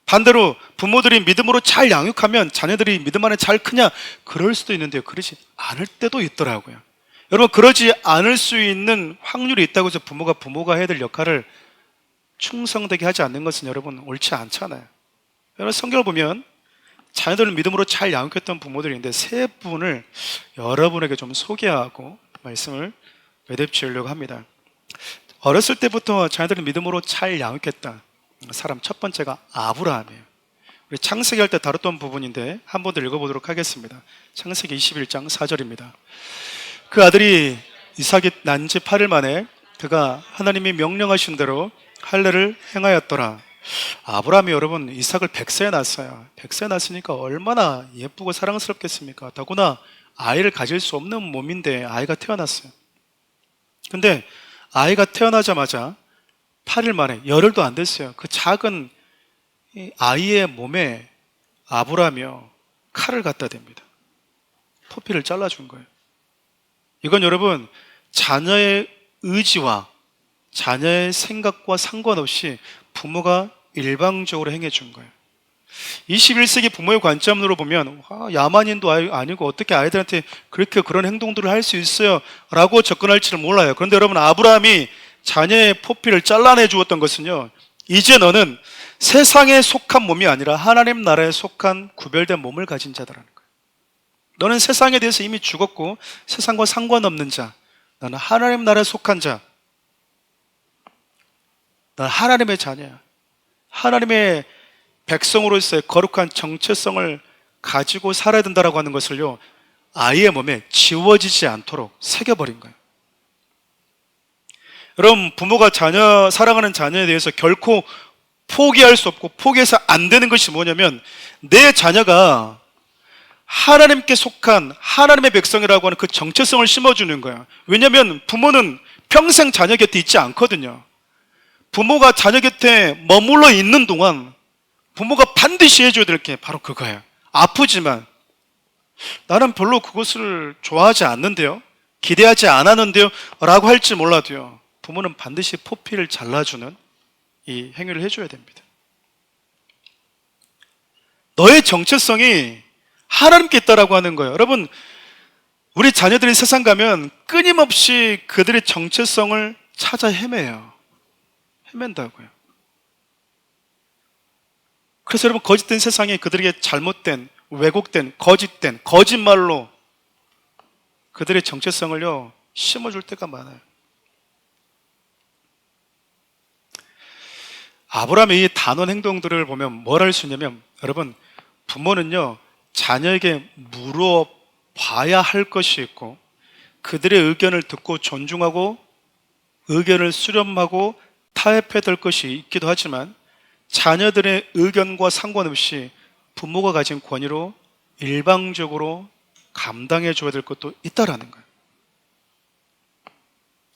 반대로 부모들이 믿음으로 잘 양육하면 자녀들이 믿음 안에 잘 크냐? 그럴 수도 있는데요, 그러지 않을 때도 있더라고요. 여러분, 그러지 않을 수 있는 확률이 있다고 해서 부모가 해야 될 역할을 충성되게 하지 않는 것은 여러분 옳지 않잖아요. 여러분, 성경을 보면 자녀들을 믿음으로 잘 양육했던 부모들인데 세 분을 여러분에게 좀 소개하고 말씀을 매듭지으려고 합니다. 어렸을 때부터 자녀들을 믿음으로 잘 양육했다 사람 첫 번째가 아브라함이에요. 우리 창세기 할 때 다뤘던 부분인데 한 번 더 읽어보도록 하겠습니다. 창세기 21장 4절입니다. 그 아들이 이삭이 난 지 8일 만에 그가 하나님이 명령하신 대로 할례를 행하였더라. 아브라함이 여러분 이삭을 100세에 낳았어요. 100세에 낳았으니까 얼마나 예쁘고 사랑스럽겠습니까? 더구나 아이를 가질 수 없는 몸인데 아이가 태어났어요. 근데 아이가 태어나자마자 8일 만에, 열흘도 안 됐어요. 그 작은 아이의 몸에 아브라함이요 칼을 갖다 댑니다. 포피를 잘라준 거예요. 이건 여러분 자녀의 의지와 자녀의 생각과 상관없이 부모가 일방적으로 행해준 거예요. 21세기 부모의 관점으로 보면 야만인도 아니고 어떻게 아이들한테 그렇게 그런 행동들을 할 수 있어요? 라고 접근할지는 몰라요. 그런데 여러분, 아브라함이 자녀의 포피를 잘라내 주었던 것은요, 이제 너는 세상에 속한 몸이 아니라 하나님 나라에 속한 구별된 몸을 가진 자다라는 거예요. 너는 세상에 대해서 이미 죽었고 세상과 상관없는 자, 나는 하나님 나라에 속한 자, 난 하나님의 자녀야. 하나님의 백성으로서의 거룩한 정체성을 가지고 살아야 된다라고 하는 것을요, 아이의 몸에 지워지지 않도록 새겨버린 거예요. 여러분, 부모가 사랑하는 자녀에 대해서 결코 포기할 수 없고 포기해서 안 되는 것이 뭐냐면 내 자녀가 하나님께 속한 하나님의 백성이라고 하는 그 정체성을 심어주는 거야. 왜냐하면 부모는 평생 자녀 곁에 있지 않거든요. 부모가 자녀 곁에 머물러 있는 동안 부모가 반드시 해줘야 될 게 바로 그거예요. 아프지만 나는 별로 그것을 좋아하지 않는데요, 기대하지 않았는데요 라고 할지 몰라도요, 부모는 반드시 포피를 잘라주는 이 행위를 해줘야 됩니다. 너의 정체성이 하나님께 있다라고 하는 거예요. 여러분, 우리 자녀들이 세상 가면 끊임없이 그들의 정체성을 찾아 헤매요. 헤맨다고요. 그래서 여러분, 거짓된 세상에 그들에게 잘못된, 왜곡된, 거짓된, 거짓말로 그들의 정체성을요 심어줄 때가 많아요. 아브라함의 이 단언 행동들을 보면 뭘 알 수 있냐면, 여러분, 부모는요 자녀에게 물어봐야 할 것이 있고 그들의 의견을 듣고 존중하고 의견을 수렴하고 타협해야 될 것이 있기도 하지만, 자녀들의 의견과 상관없이 부모가 가진 권위로 일방적으로 감당해 줘야 될 것도 있다라는 거예요.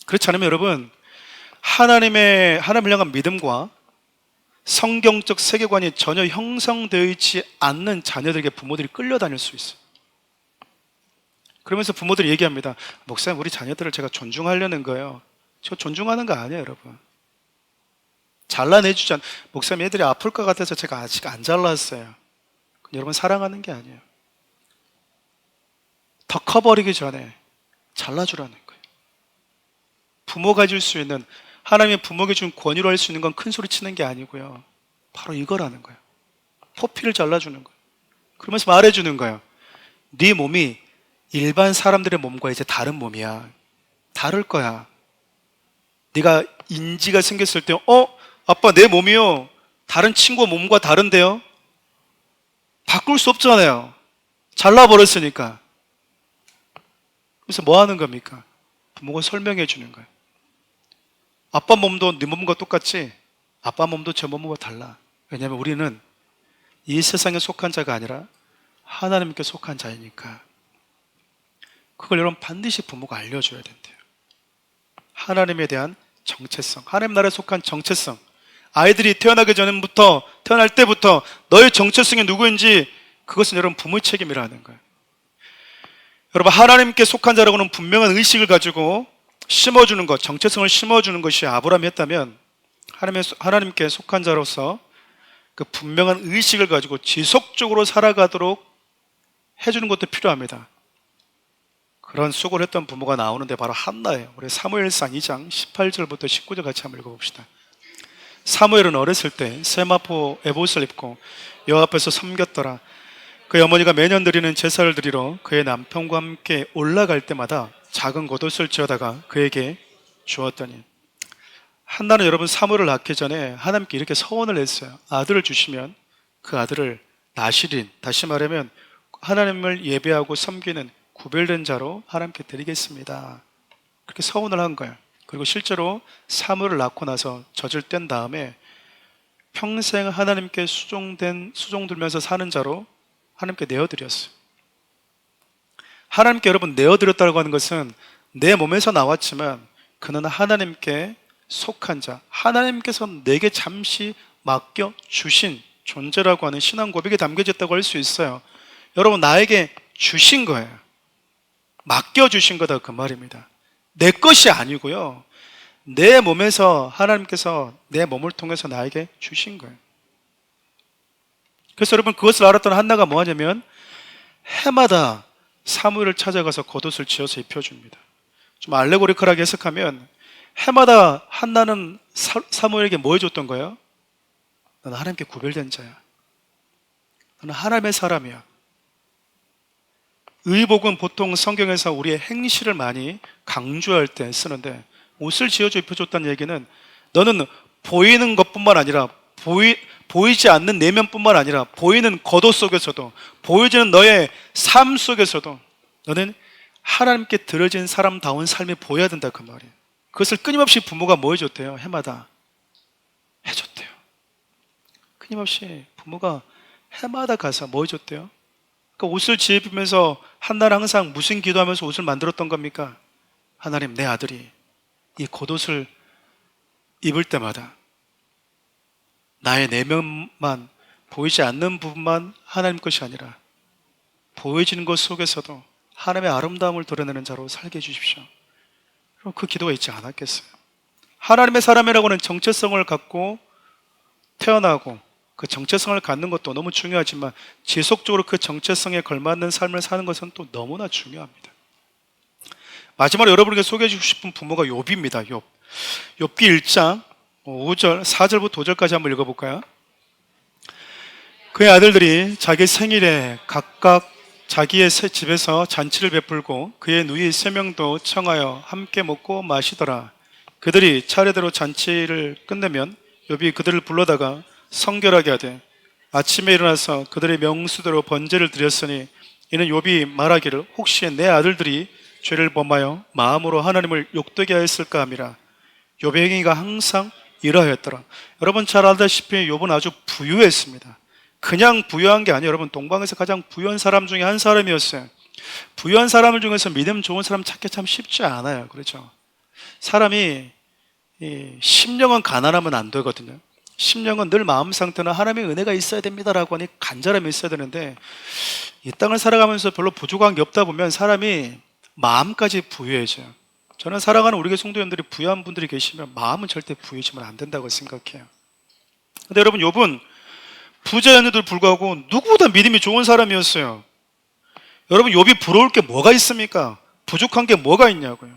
그렇지 않으면 여러분, 하나님을 향한 믿음과 성경적 세계관이 전혀 형성되어 있지 않는 자녀들에게 부모들이 끌려다닐 수 있어요. 그러면서 부모들이 얘기합니다. 목사님, 우리 자녀들을 제가 존중하려는 거예요. 저 존중하는 거 아니에요, 여러분. 잘라내주지 않, 목사님 애들이 아플 것 같아서 제가 아직 안 잘랐어요. 여러분, 사랑하는 게 아니에요. 더 커버리기 전에 잘라주라는 거예요. 부모가 줄 수 있는, 하나님의 부모에게 준 권위로 할 수 있는 건 큰 소리 치는 게 아니고요, 바로 이거라는 거예요. 포피를 잘라주는 거예요. 그러면서 말해주는 거예요. 네 몸이 일반 사람들의 몸과 이제 다른 몸이야. 다를 거야. 네가 인지가 생겼을 때, 아빠, 내 몸이요 다른 친구 몸과 다른데요? 바꿀 수 없잖아요. 잘라버렸으니까. 그래서 뭐 하는 겁니까? 부모가 설명해 주는 거예요. 아빠 몸도 네 몸과 똑같지? 아빠 몸도 제 몸과 달라. 왜냐하면 우리는 이 세상에 속한 자가 아니라 하나님께 속한 자이니까. 그걸 여러분 반드시 부모가 알려줘야 된대요. 하나님에 대한 정체성, 하나님 나라에 속한 정체성. 아이들이 태어나기 전부터, 태어날 때부터 너의 정체성이 누구인지, 그것은 여러분 부모의 책임이라는 거예요. 여러분, 하나님께 속한 자라고는 분명한 의식을 가지고 심어주는 것, 정체성을 심어주는 것이 아브라함이 했다면, 하나님께 속한 자로서 그 분명한 의식을 가지고 지속적으로 살아가도록 해주는 것도 필요합니다. 그런 수고를 했던 부모가 나오는데 바로 한나예요. 우리 사무엘상 2장 18절부터 19절 같이 한번 읽어봅시다. 사무엘은 어렸을 때 세마포 에봇을 입고 여호와 앞에서 섬겼더라. 그의 어머니가 매년 드리는 제사를 드리러 그의 남편과 함께 올라갈 때마다 작은 겉옷을 지어다가 그에게 주었더니, 한나는 여러분 사무엘을 낳기 전에 하나님께 이렇게 서원을 했어요. 아들을 주시면 그 아들을 나실인, 다시 말하면 하나님을 예배하고 섬기는 구별된 자로 하나님께 드리겠습니다. 그렇게 서원을 한 거예요. 그리고 실제로 사무엘을 낳고 나서 젖을 뗀 다음에 평생 하나님께 수종들면서 사는 자로 하나님께 내어드렸어요. 하나님께 여러분 내어드렸다고 하는 것은 내 몸에서 나왔지만 그는 하나님께 속한 자, 하나님께서 내게 잠시 맡겨주신 존재라고 하는 신앙 고백이 담겨져 있다고 할 수 있어요. 여러분, 나에게 주신 거예요. 맡겨주신 거다, 그 말입니다. 내 것이 아니고요, 내 몸에서 하나님께서 내 몸을 통해서 나에게 주신 거예요. 그래서 여러분, 그것을 알았던 한나가 뭐 하냐면 해마다 사무엘을 찾아가서 겉옷을 지어서 입혀줍니다. 좀 알레고리컬하게 해석하면 해마다 한나는 사무엘에게 뭐 해줬던 거예요? 너는 하나님께 구별된 자야. 너는 하나님의 사람이야. 의복은 보통 성경에서 우리의 행실을 많이 강조할 때 쓰는데, 옷을 지어줘 입혀줬다는 얘기는 너는 보이는 것뿐만 아니라 보이지 않는 내면뿐만 아니라 보이는 겉옷 속에서도, 보여지는 너의 삶 속에서도 너는 하나님께 드려진 사람다운 삶이 보여야 된다, 그 말이에요. 그것을 끊임없이 부모가 뭐 해줬대요? 해마다 해줬대요. 끊임없이 부모가 해마다 가서 뭐 해줬대요? 그 옷을 지으면서 한날 항상 무슨 기도하면서 옷을 만들었던 겁니까? 하나님, 내 아들이 이 겉옷을 입을 때마다 나의 내면만, 보이지 않는 부분만 하나님 것이 아니라 보여지는 것 속에서도 하나님의 아름다움을 드러내는 자로 살게 해주십시오. 그럼 그 기도가 있지 않았겠어요? 하나님의 사람이라고 하는 정체성을 갖고 태어나고 그 정체성을 갖는 것도 너무 중요하지만 지속적으로 그 정체성에 걸맞는 삶을 사는 것은 또 너무나 중요합니다. 마지막으로 여러분에게 소개해 주고 싶은 부모가 욥입니다. 욥기 1장 5절, 4절부터 5절까지 한번 읽어볼까요? 그의 아들들이 자기 생일에 각각 자기의 집에서 잔치를 베풀고 그의 누이 3명도 청하여 함께 먹고 마시더라. 그들이 차례대로 잔치를 끝내면 욥이 그들을 불러다가 성결하게 하되 아침에 일어나서 그들의 명수대로 번제를 드렸으니 이는 욥이 말하기를 혹시 내 아들들이 죄를 범하여 마음으로 하나님을 욕되게 하였을까 함이라. 욥의 행위가 항상 이러하였더라. 여러분 잘 알다시피 욥은 아주 부유했습니다. 그냥 부유한 게 아니에요. 여러분 동방에서 가장 부유한 사람 중에 한 사람이었어요. 부유한 사람을 중에서 믿음 좋은 사람 찾기 참 쉽지 않아요. 그렇죠? 사람이 심령은 가난하면 안 되거든요. 심령은 늘 마음 상태는 하나님의 은혜가 있어야 됩니다라고 하니 간절함이 있어야 되는데 이 땅을 살아가면서 별로 부족한 게 없다 보면 사람이 마음까지 부유해져요. 저는 사랑하는 우리 교회 성도님들이 부유한 분들이 계시면 마음은 절대 부유해지면 안 된다고 생각해요. 근데 여러분 욥은 부자였는데도 불구하고 누구보다 믿음이 좋은 사람이었어요. 여러분 욥이 부러울 게 뭐가 있습니까? 부족한 게 뭐가 있냐고요.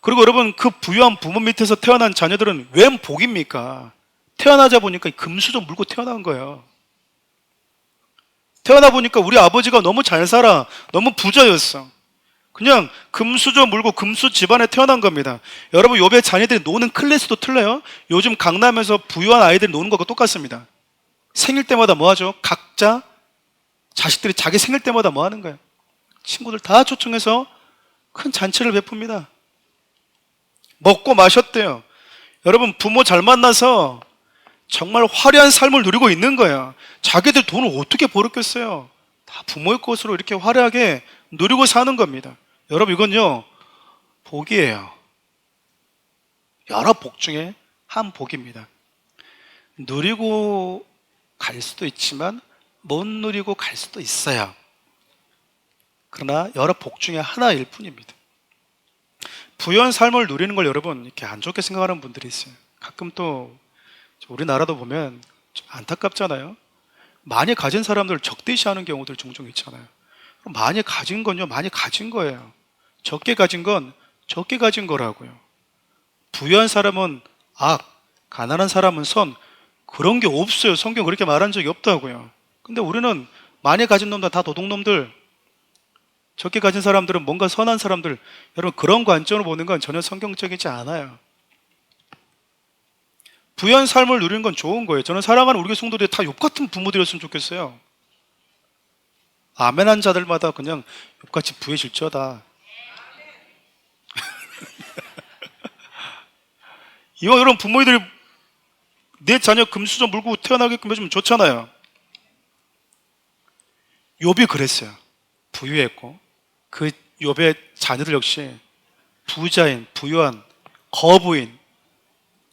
그리고 여러분 그 부유한 부모 밑에서 태어난 자녀들은 웬 복입니까? 태어나자 보니까 금수저 물고 태어난 거예요. 태어나 보니까 우리 아버지가 너무 잘 살아, 너무 부자였어. 그냥 금수저 물고 금수 집안에 태어난 겁니다. 여러분 욥의 자녀들이 노는 클래스도 틀려요. 요즘 강남에서 부유한 아이들이 노는 것과 똑같습니다. 생일 때마다 뭐 하죠? 각자 자식들이 자기 생일 때마다 뭐 하는 거예요? 친구들 다 초청해서 큰 잔치를 베풉니다. 먹고 마셨대요. 여러분 부모 잘 만나서 정말 화려한 삶을 누리고 있는 거예요. 자기들 돈을 어떻게 벌었겠어요? 다 부모의 것으로 이렇게 화려하게 누리고 사는 겁니다. 여러분 이건요 복이에요. 여러 복 중에 한 복입니다. 누리고 갈 수도 있지만 못 누리고 갈 수도 있어요. 그러나 여러 복 중에 하나일 뿐입니다. 부유한 삶을 누리는 걸 여러분 이렇게 안 좋게 생각하는 분들이 있어요. 가끔 또 우리나라도 보면 좀 안타깝잖아요. 많이 가진 사람들 적대시하는 경우들 종종 있잖아요. 많이 가진 건요 많이 가진 거예요. 적게 가진 건 적게 가진 거라고요. 부유한 사람은 악, 가난한 사람은 선, 그런 게 없어요. 성경 그렇게 말한 적이 없다고요. 근데 우리는 많이 가진 놈들 다 도둑놈들, 적게 가진 사람들은 뭔가 선한 사람들, 여러분 그런 관점으로 보는 건 전혀 성경적이지 않아요. 부유한 삶을 누리는 건 좋은 거예요. 저는 사랑하는 우리 교회 성도들이 다 욥 같은 부모들이었으면 좋겠어요. 아멘한 자들마다 그냥 욥같이 부유해질지어다. 이거 여러분 부모들이 내 자녀 금수저 물고 태어나게끔 해주면 좋잖아요. 욥이 그랬어요. 부유했고 그 욥의 자녀들 역시 부자인, 부유한, 거부인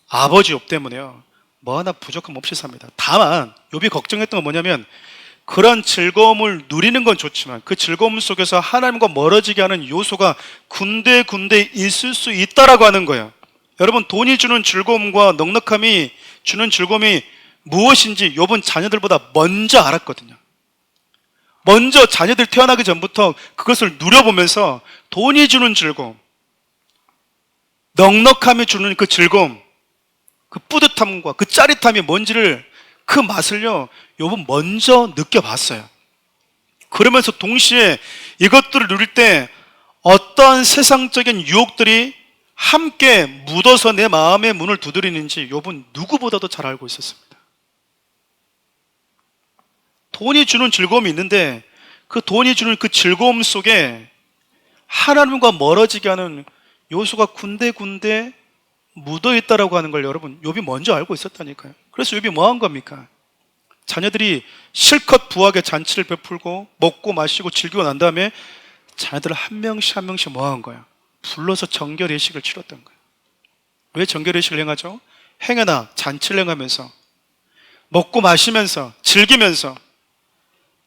아버지 욥 때문에요 뭐 하나 부족함 없이 삽니다. 다만 욥이 걱정했던 건 뭐냐면 그런 즐거움을 누리는 건 좋지만 그 즐거움 속에서 하나님과 멀어지게 하는 요소가 군데군데 있을 수 있다라고 하는 거예요. 여러분 돈이 주는 즐거움과 넉넉함이 주는 즐거움이 무엇인지 욥은 자녀들보다 먼저 알았거든요. 먼저 자녀들 태어나기 전부터 그것을 누려보면서 돈이 주는 즐거움, 넉넉함이 주는 그 즐거움, 그 뿌듯함과 그 짜릿함이 뭔지를 그 맛을요 욥은 먼저 느껴봤어요. 그러면서 동시에 이것들을 누릴 때 어떤 세상적인 유혹들이 함께 묻어서 내 마음의 문을 두드리는지 욥은 누구보다도 잘 알고 있었습니다. 돈이 주는 즐거움이 있는데 그 돈이 주는 그 즐거움 속에 하나님과 멀어지게 하는 요소가 군데군데 묻어있다라고 하는 걸 여러분 욥이 먼저 알고 있었다니까요. 그래서 욥이 뭐 한 겁니까? 자녀들이 실컷 부하게 잔치를 베풀고 먹고 마시고 즐기고 난 다음에 자녀들을 한 명씩 한 명씩 모아온 거야. 불러서 정결 예식을 치렀던 거야. 왜 정결 예식을 행하죠? 행여나 잔치를 행하면서 먹고 마시면서 즐기면서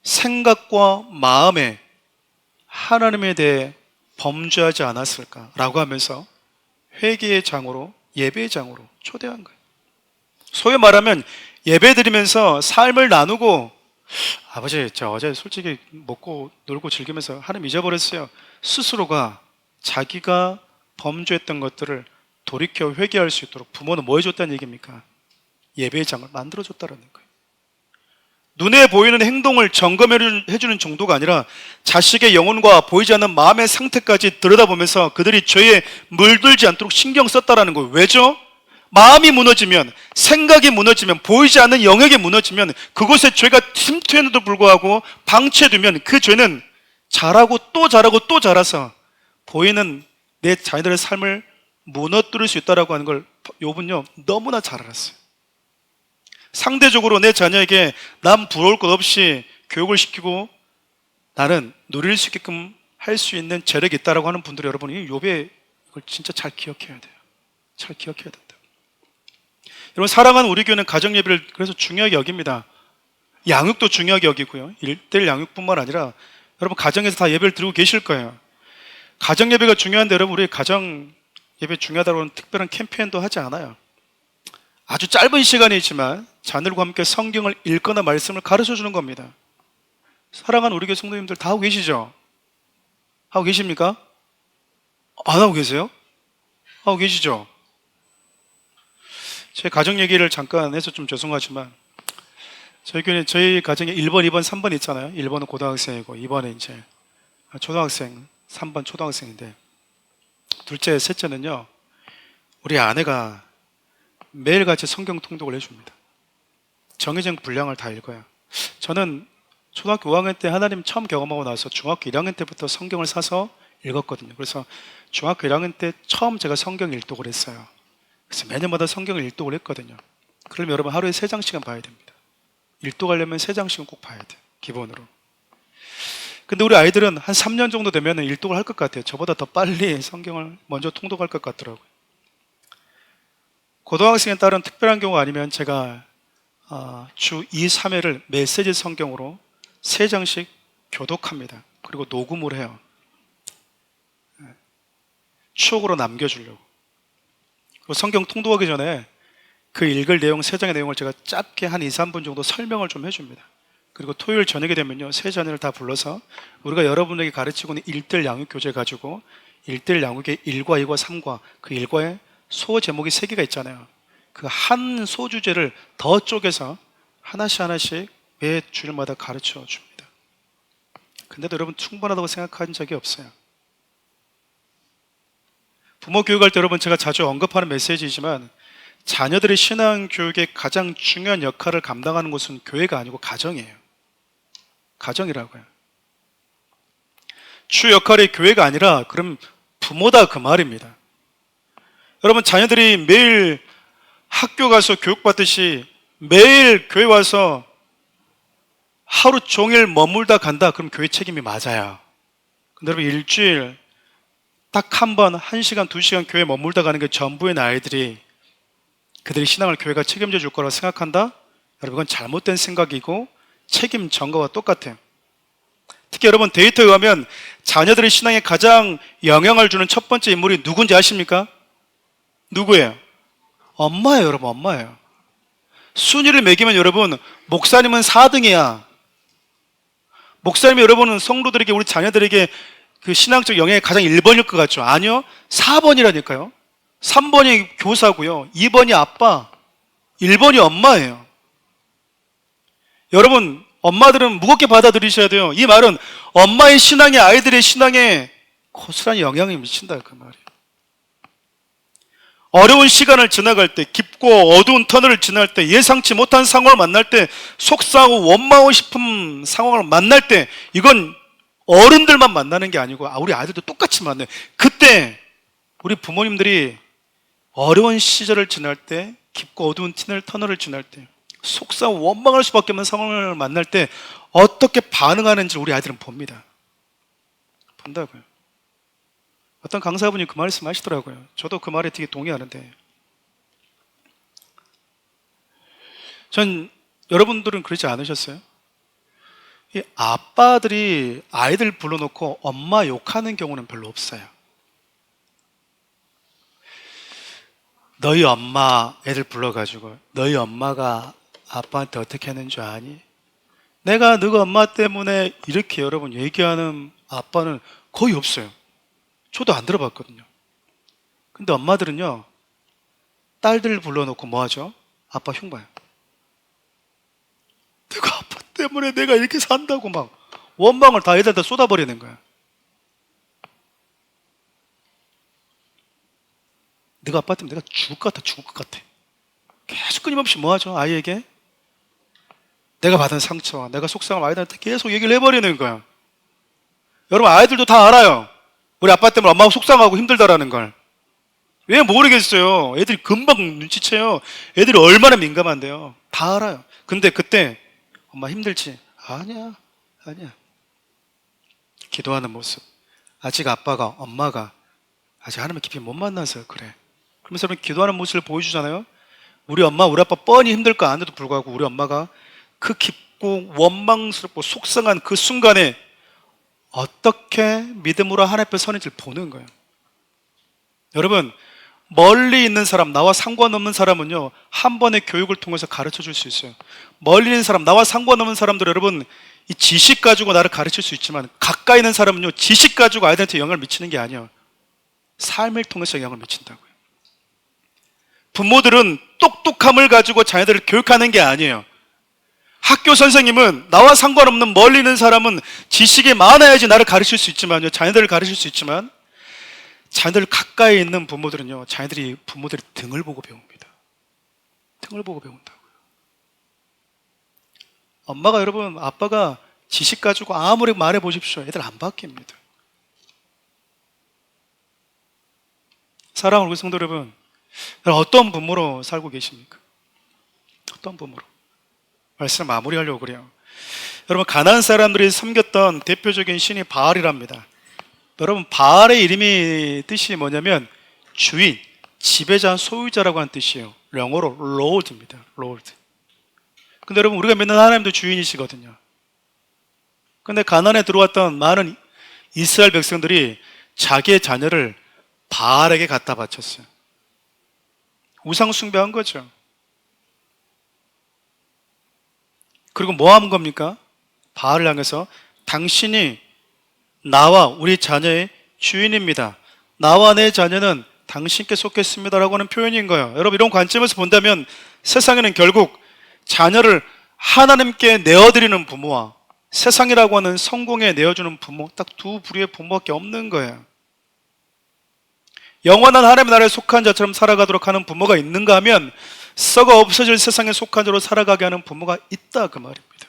생각과 마음에 하나님에 대해 범죄하지 않았을까라고 하면서 회개의 장으로, 예배의 장으로 초대한 거예요. 소위 말하면 예배 드리면서 삶을 나누고, 아버지 저 어제 솔직히 먹고 놀고 즐기면서 하나님 잊어버렸어요. 스스로가 자기가 범죄했던 것들을 돌이켜 회개할 수 있도록 부모는 뭐 해줬다는 얘기입니까? 예배의 장을 만들어줬다는 거예요. 눈에 보이는 행동을 점검해주는 정도가 아니라 자식의 영혼과 보이지 않는 마음의 상태까지 들여다보면서 그들이 죄에 물들지 않도록 신경 썼다는 거예요. 왜죠? 마음이 무너지면, 생각이 무너지면, 보이지 않는 영역이 무너지면 그곳에 죄가 침투했는데도 불구하고 방치해두면 그 죄는 자라고 또 자라고 또 자라서 보이는 내 자녀들의 삶을 무너뜨릴 수 있다는 걸 욥은요 너무나 잘 알았어요. 상대적으로 내 자녀에게 난 부러울 것 없이 교육을 시키고 나는 누릴 수 있게끔 할 수 있는 재력이 있다고 하는 분들이 여러분, 이 욥의 이걸 진짜 잘 기억해야 돼요. 잘 기억해야 된다. 여러분, 사랑하는 우리 교회는 가정예배를 그래서 중요하게 여깁니다. 양육도 중요하게 여기고요. 1:1 양육뿐만 아니라 여러분 가정에서 다 예배를 드리고 계실 거예요. 가정예배가 중요한데 여러분, 우리 가정예배 중요하다고 하는 특별한 캠페인도 하지 않아요. 아주 짧은 시간이지만 자녀들과 함께 성경을 읽거나 말씀을 가르쳐 주는 겁니다. 사랑하는 우리 교회 성도님들 다 하고 계시죠? 하고 계십니까? 안 하고 계세요? 하고 계시죠? 제 가정 얘기를 잠깐 해서 좀 죄송하지만 저희 교회는 저희 가정에 1번, 2번, 3번 있잖아요. 1번은 고등학생이고 2번은 이제 초등학생, 3번 초등학생인데 둘째, 셋째는요 우리 아내가 매일같이 성경 통독을 해줍니다. 정해진 분량을 다 읽어요. 저는 초등학교 5학년 때 하나님 처음 경험하고 나서 중학교 1학년 때부터 성경을 사서 읽었거든요. 그래서 중학교 1학년 때 처음 제가 성경 일독을 했어요. 그래서 매년마다 성경을 일독을 했거든요. 그러면 여러분 하루에 3장씩은 봐야 됩니다. 일독하려면 3장씩은 꼭 봐야 돼요. 기본으로. 근데 우리 아이들은 한 3년 정도 되면 일독을 할 것 같아요. 저보다 더 빨리 성경을 먼저 통독할 것 같더라고요. 고등학생에 따른 특별한 경우 아니면 제가 주 2, 3회를 메시지 성경으로 3장씩 교독합니다. 그리고 녹음을 해요. 추억으로 남겨주려고. 그리고 성경 통독하기 전에 그 읽을 내용, 3장의 내용을 제가 짧게 한 2, 3분 정도 설명을 좀 해줍니다. 그리고 토요일 저녁에 되면요 3자녀를 다 불러서 우리가 여러분에게 가르치고 있는 1:1 양육 교재 가지고 1:1 양육의 1과 2과 3과 그 1과의 소 제목이 3개가 있잖아요. 그 한 소주제를 더 쪼개서 하나씩 매 주일마다 가르쳐 줍니다. 근데도 여러분 충분하다고 생각한 적이 없어요. 부모 교육할 때 여러분 제가 자주 언급하는 메시지이지만 자녀들의 신앙 교육의 가장 중요한 역할을 감당하는 곳은 교회가 아니고 가정이에요. 가정이라고요. 주 역할이 교회가 아니라 그럼 부모다 그 말입니다. 여러분 자녀들이 매일 학교 가서 교육받듯이 매일 교회 와서 하루 종일 머물다 간다 그럼 교회 책임이 맞아요. 근데 여러분 일주일 딱 한 번 1시간 2시간 교회 머물다 가는 게 전부의 아이들이 그들의 신앙을 교회가 책임져 줄 거라고 생각한다? 여러분 그건 잘못된 생각이고 책임 전가와 똑같아요. 특히 여러분 데이터에 의하면 자녀들의 신앙에 가장 영향을 주는 첫 번째 인물이 누군지 아십니까? 누구예요? 엄마예요. 여러분 엄마예요. 순위를 매기면 여러분 목사님은 4등이야. 목사님이 여러분은 성도들에게 우리 자녀들에게 그 신앙적 영향이 가장 1번일 것 같죠? 아니요 4번이라니까요. 3번이 교사고요 2번이 아빠 1번이 엄마예요. 여러분 엄마들은 무겁게 받아들이셔야 돼요. 이 말은 엄마의 신앙이 아이들의 신앙에 고스란히 영향을 미친다 그 말이에요. 어려운 시간을 지나갈 때 깊고 어두운 터널을 지날 때 예상치 못한 상황을 만날 때 속상하고 원망하고 싶은 상황을 만날 때 이건 어른들만 만나는 게 아니고 우리 아이들도 똑같이 만나요. 그때 우리 부모님들이 어려운 시절을 지날 때 깊고 어두운 터널을 지날 때 속상 원망할 수밖에 없는 상황을 만날 때 어떻게 반응하는지 우리 아이들은 봅니다. 본다고요. 어떤 강사분이 그 말씀 하시더라고요. 저도 그 말에 되게 동의하는데, 전 여러분들은 그러지 않으셨어요? 이 아빠들이 아이들 불러놓고 엄마 욕하는 경우는 별로 없어요. 너희 엄마 애들 불러가지고 너희 엄마가 아빠한테 어떻게 하는 줄 아니? 내가 너가 엄마 때문에 이렇게 여러분 얘기하는 아빠는 거의 없어요. 저도 안 들어봤거든요. 근데 엄마들은요, 딸들 불러놓고 뭐 하죠? 아빠 흉봐요. 내가 아빠 때문에 내가 이렇게 산다고 막 원망을 다 애들한테 쏟아버리는 거야. 내가 아빠 때문에 내가 죽을 것 같아, 죽을 것 같아. 계속 끊임없이 뭐 하죠? 아이에게 내가 받은 상처와 내가 속상한 아이들한테 계속 얘기를 해버리는 거야. 여러분, 아이들도 다 알아요. 우리 아빠 때문에 엄마가 속상하고 힘들다라는 걸. 왜 모르겠어요? 애들이 금방 눈치채요. 애들이 얼마나 민감한데요. 다 알아요. 근데 그때 엄마 힘들지? 아니야, 아니야. 기도하는 모습. 아직 아빠가, 엄마가 아직 하나님 깊이 못 만나서 그래. 그러면서 여러분 기도하는 모습을 보여주잖아요. 우리 엄마, 우리 아빠 뻔히 힘들 거 아는데도 불구하고 우리 엄마가 그 깊고 원망스럽고 속상한 그 순간에 어떻게 믿음으로 하나님 앞에 서는지를 보는 거예요. 여러분, 멀리 있는 사람, 나와 상관없는 사람은요, 한 번의 교육을 통해서 가르쳐 줄 수 있어요. 멀리 있는 사람, 나와 상관없는 사람들, 여러분, 이 지식 가지고 나를 가르칠 수 있지만, 가까이 있는 사람은요, 지식 가지고 아이들한테 영향을 미치는 게 아니에요. 삶을 통해서 영향을 미친다고요. 부모들은 똑똑함을 가지고 자녀들을 교육하는 게 아니에요. 학교 선생님은 나와 상관없는 멀리 있는 사람은 지식이 많아야지 나를 가르칠 수 있지만요, 자녀들을 가르칠 수 있지만, 자녀들 가까이 있는 부모들은요, 자녀들이 부모들의 등을 보고 배웁니다. 등을 보고 배운다고요. 엄마가, 여러분, 아빠가 지식 가지고 아무리 말해 보십시오, 애들 안 바뀝니다. 사랑하는 우리 성도 여러분, 어떤 부모로 살고 계십니까? 어떤 부모로? 말씀 마무리하려고 그래요. 여러분, 가나안 사람들이 섬겼던 대표적인 신이 바알이랍니다. 여러분, 바알의 이름이 뜻이 뭐냐면 주인, 지배자, 소유자라고 하는 뜻이에요. 영어로 Lord입니다. Lord. 근데 여러분, 우리가 믿는 하나님도 주인이시거든요. 근데 가나안에 들어왔던 많은 이스라엘 백성들이 자기의 자녀를 바알에게 갖다 바쳤어요. 우상 숭배한 거죠. 그리고 뭐 한 겁니까? 바알을 향해서 당신이 나와 우리 자녀의 주인입니다. 나와 내 자녀는 당신께 속했습니다라고 하는 표현인 거예요. 여러분, 이런 관점에서 본다면 세상에는 결국 자녀를 하나님께 내어드리는 부모와 세상이라고 하는 성공에 내어주는 부모, 딱 두 부류의 부모밖에 없는 거예요. 영원한 하나님의 나라에 속한 자처럼 살아가도록 하는 부모가 있는가 하면 썩어 없어질 세상에 속한 자로 살아가게 하는 부모가 있다, 그 말입니다.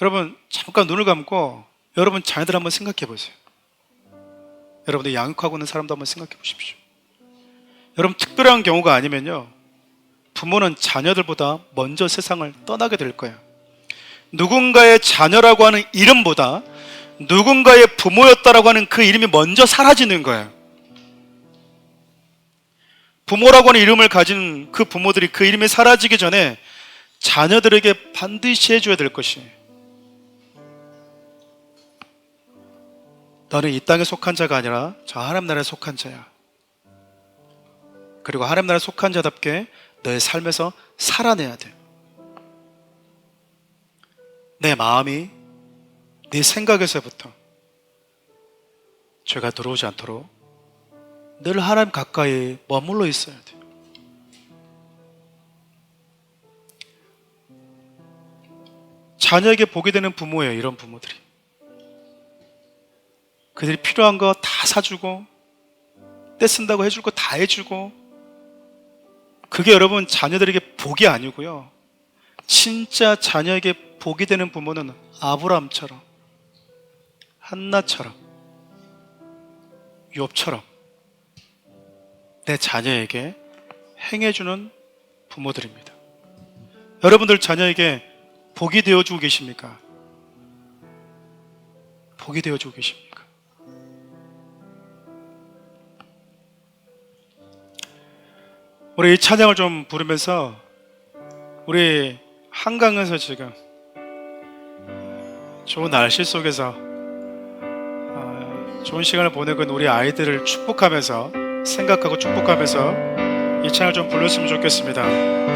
여러분, 잠깐 눈을 감고 여러분 자녀들 한번 생각해 보세요. 여러분들 양육하고 있는 사람도 한번 생각해 보십시오. 여러분, 특별한 경우가 아니면요, 부모는 자녀들보다 먼저 세상을 떠나게 될 거예요. 누군가의 자녀라고 하는 이름보다 누군가의 부모였다라고 하는 그 이름이 먼저 사라지는 거예요. 부모라고 하는 이름을 가진 그 부모들이 그 이름이 사라지기 전에 자녀들에게 반드시 해줘야 될 것이, 너는 이 땅에 속한 자가 아니라 저 하나님 나라에 속한 자야. 그리고 하나님 나라에 속한 자답게 너의 삶에서 살아내야 돼. 내 마음이 네 생각에서부터 죄가 들어오지 않도록 늘 하나님 가까이 머물러 있어야 돼. 자녀에게 복이 되는 부모예요, 이런 부모들이. 그들이 필요한 거 다 사주고 떼쓴다고 해줄 거 다 해주고, 그게 여러분 자녀들에게 복이 아니고요, 진짜 자녀에게 복이 되는 부모는 아브라함처럼, 한나처럼, 욥처럼 내 자녀에게 행해주는 부모들입니다. 여러분들 자녀에게 복이 되어주고 계십니까? 복이 되어주고 계십니까? 우리 이 찬양을 좀 부르면서 우리 한강에서 지금 좋은 날씨 속에서 좋은 시간을 보내고 있는 우리 아이들을 축복하면서 생각하고 축복하면서 이 찬양을 좀 불렀으면 좋겠습니다.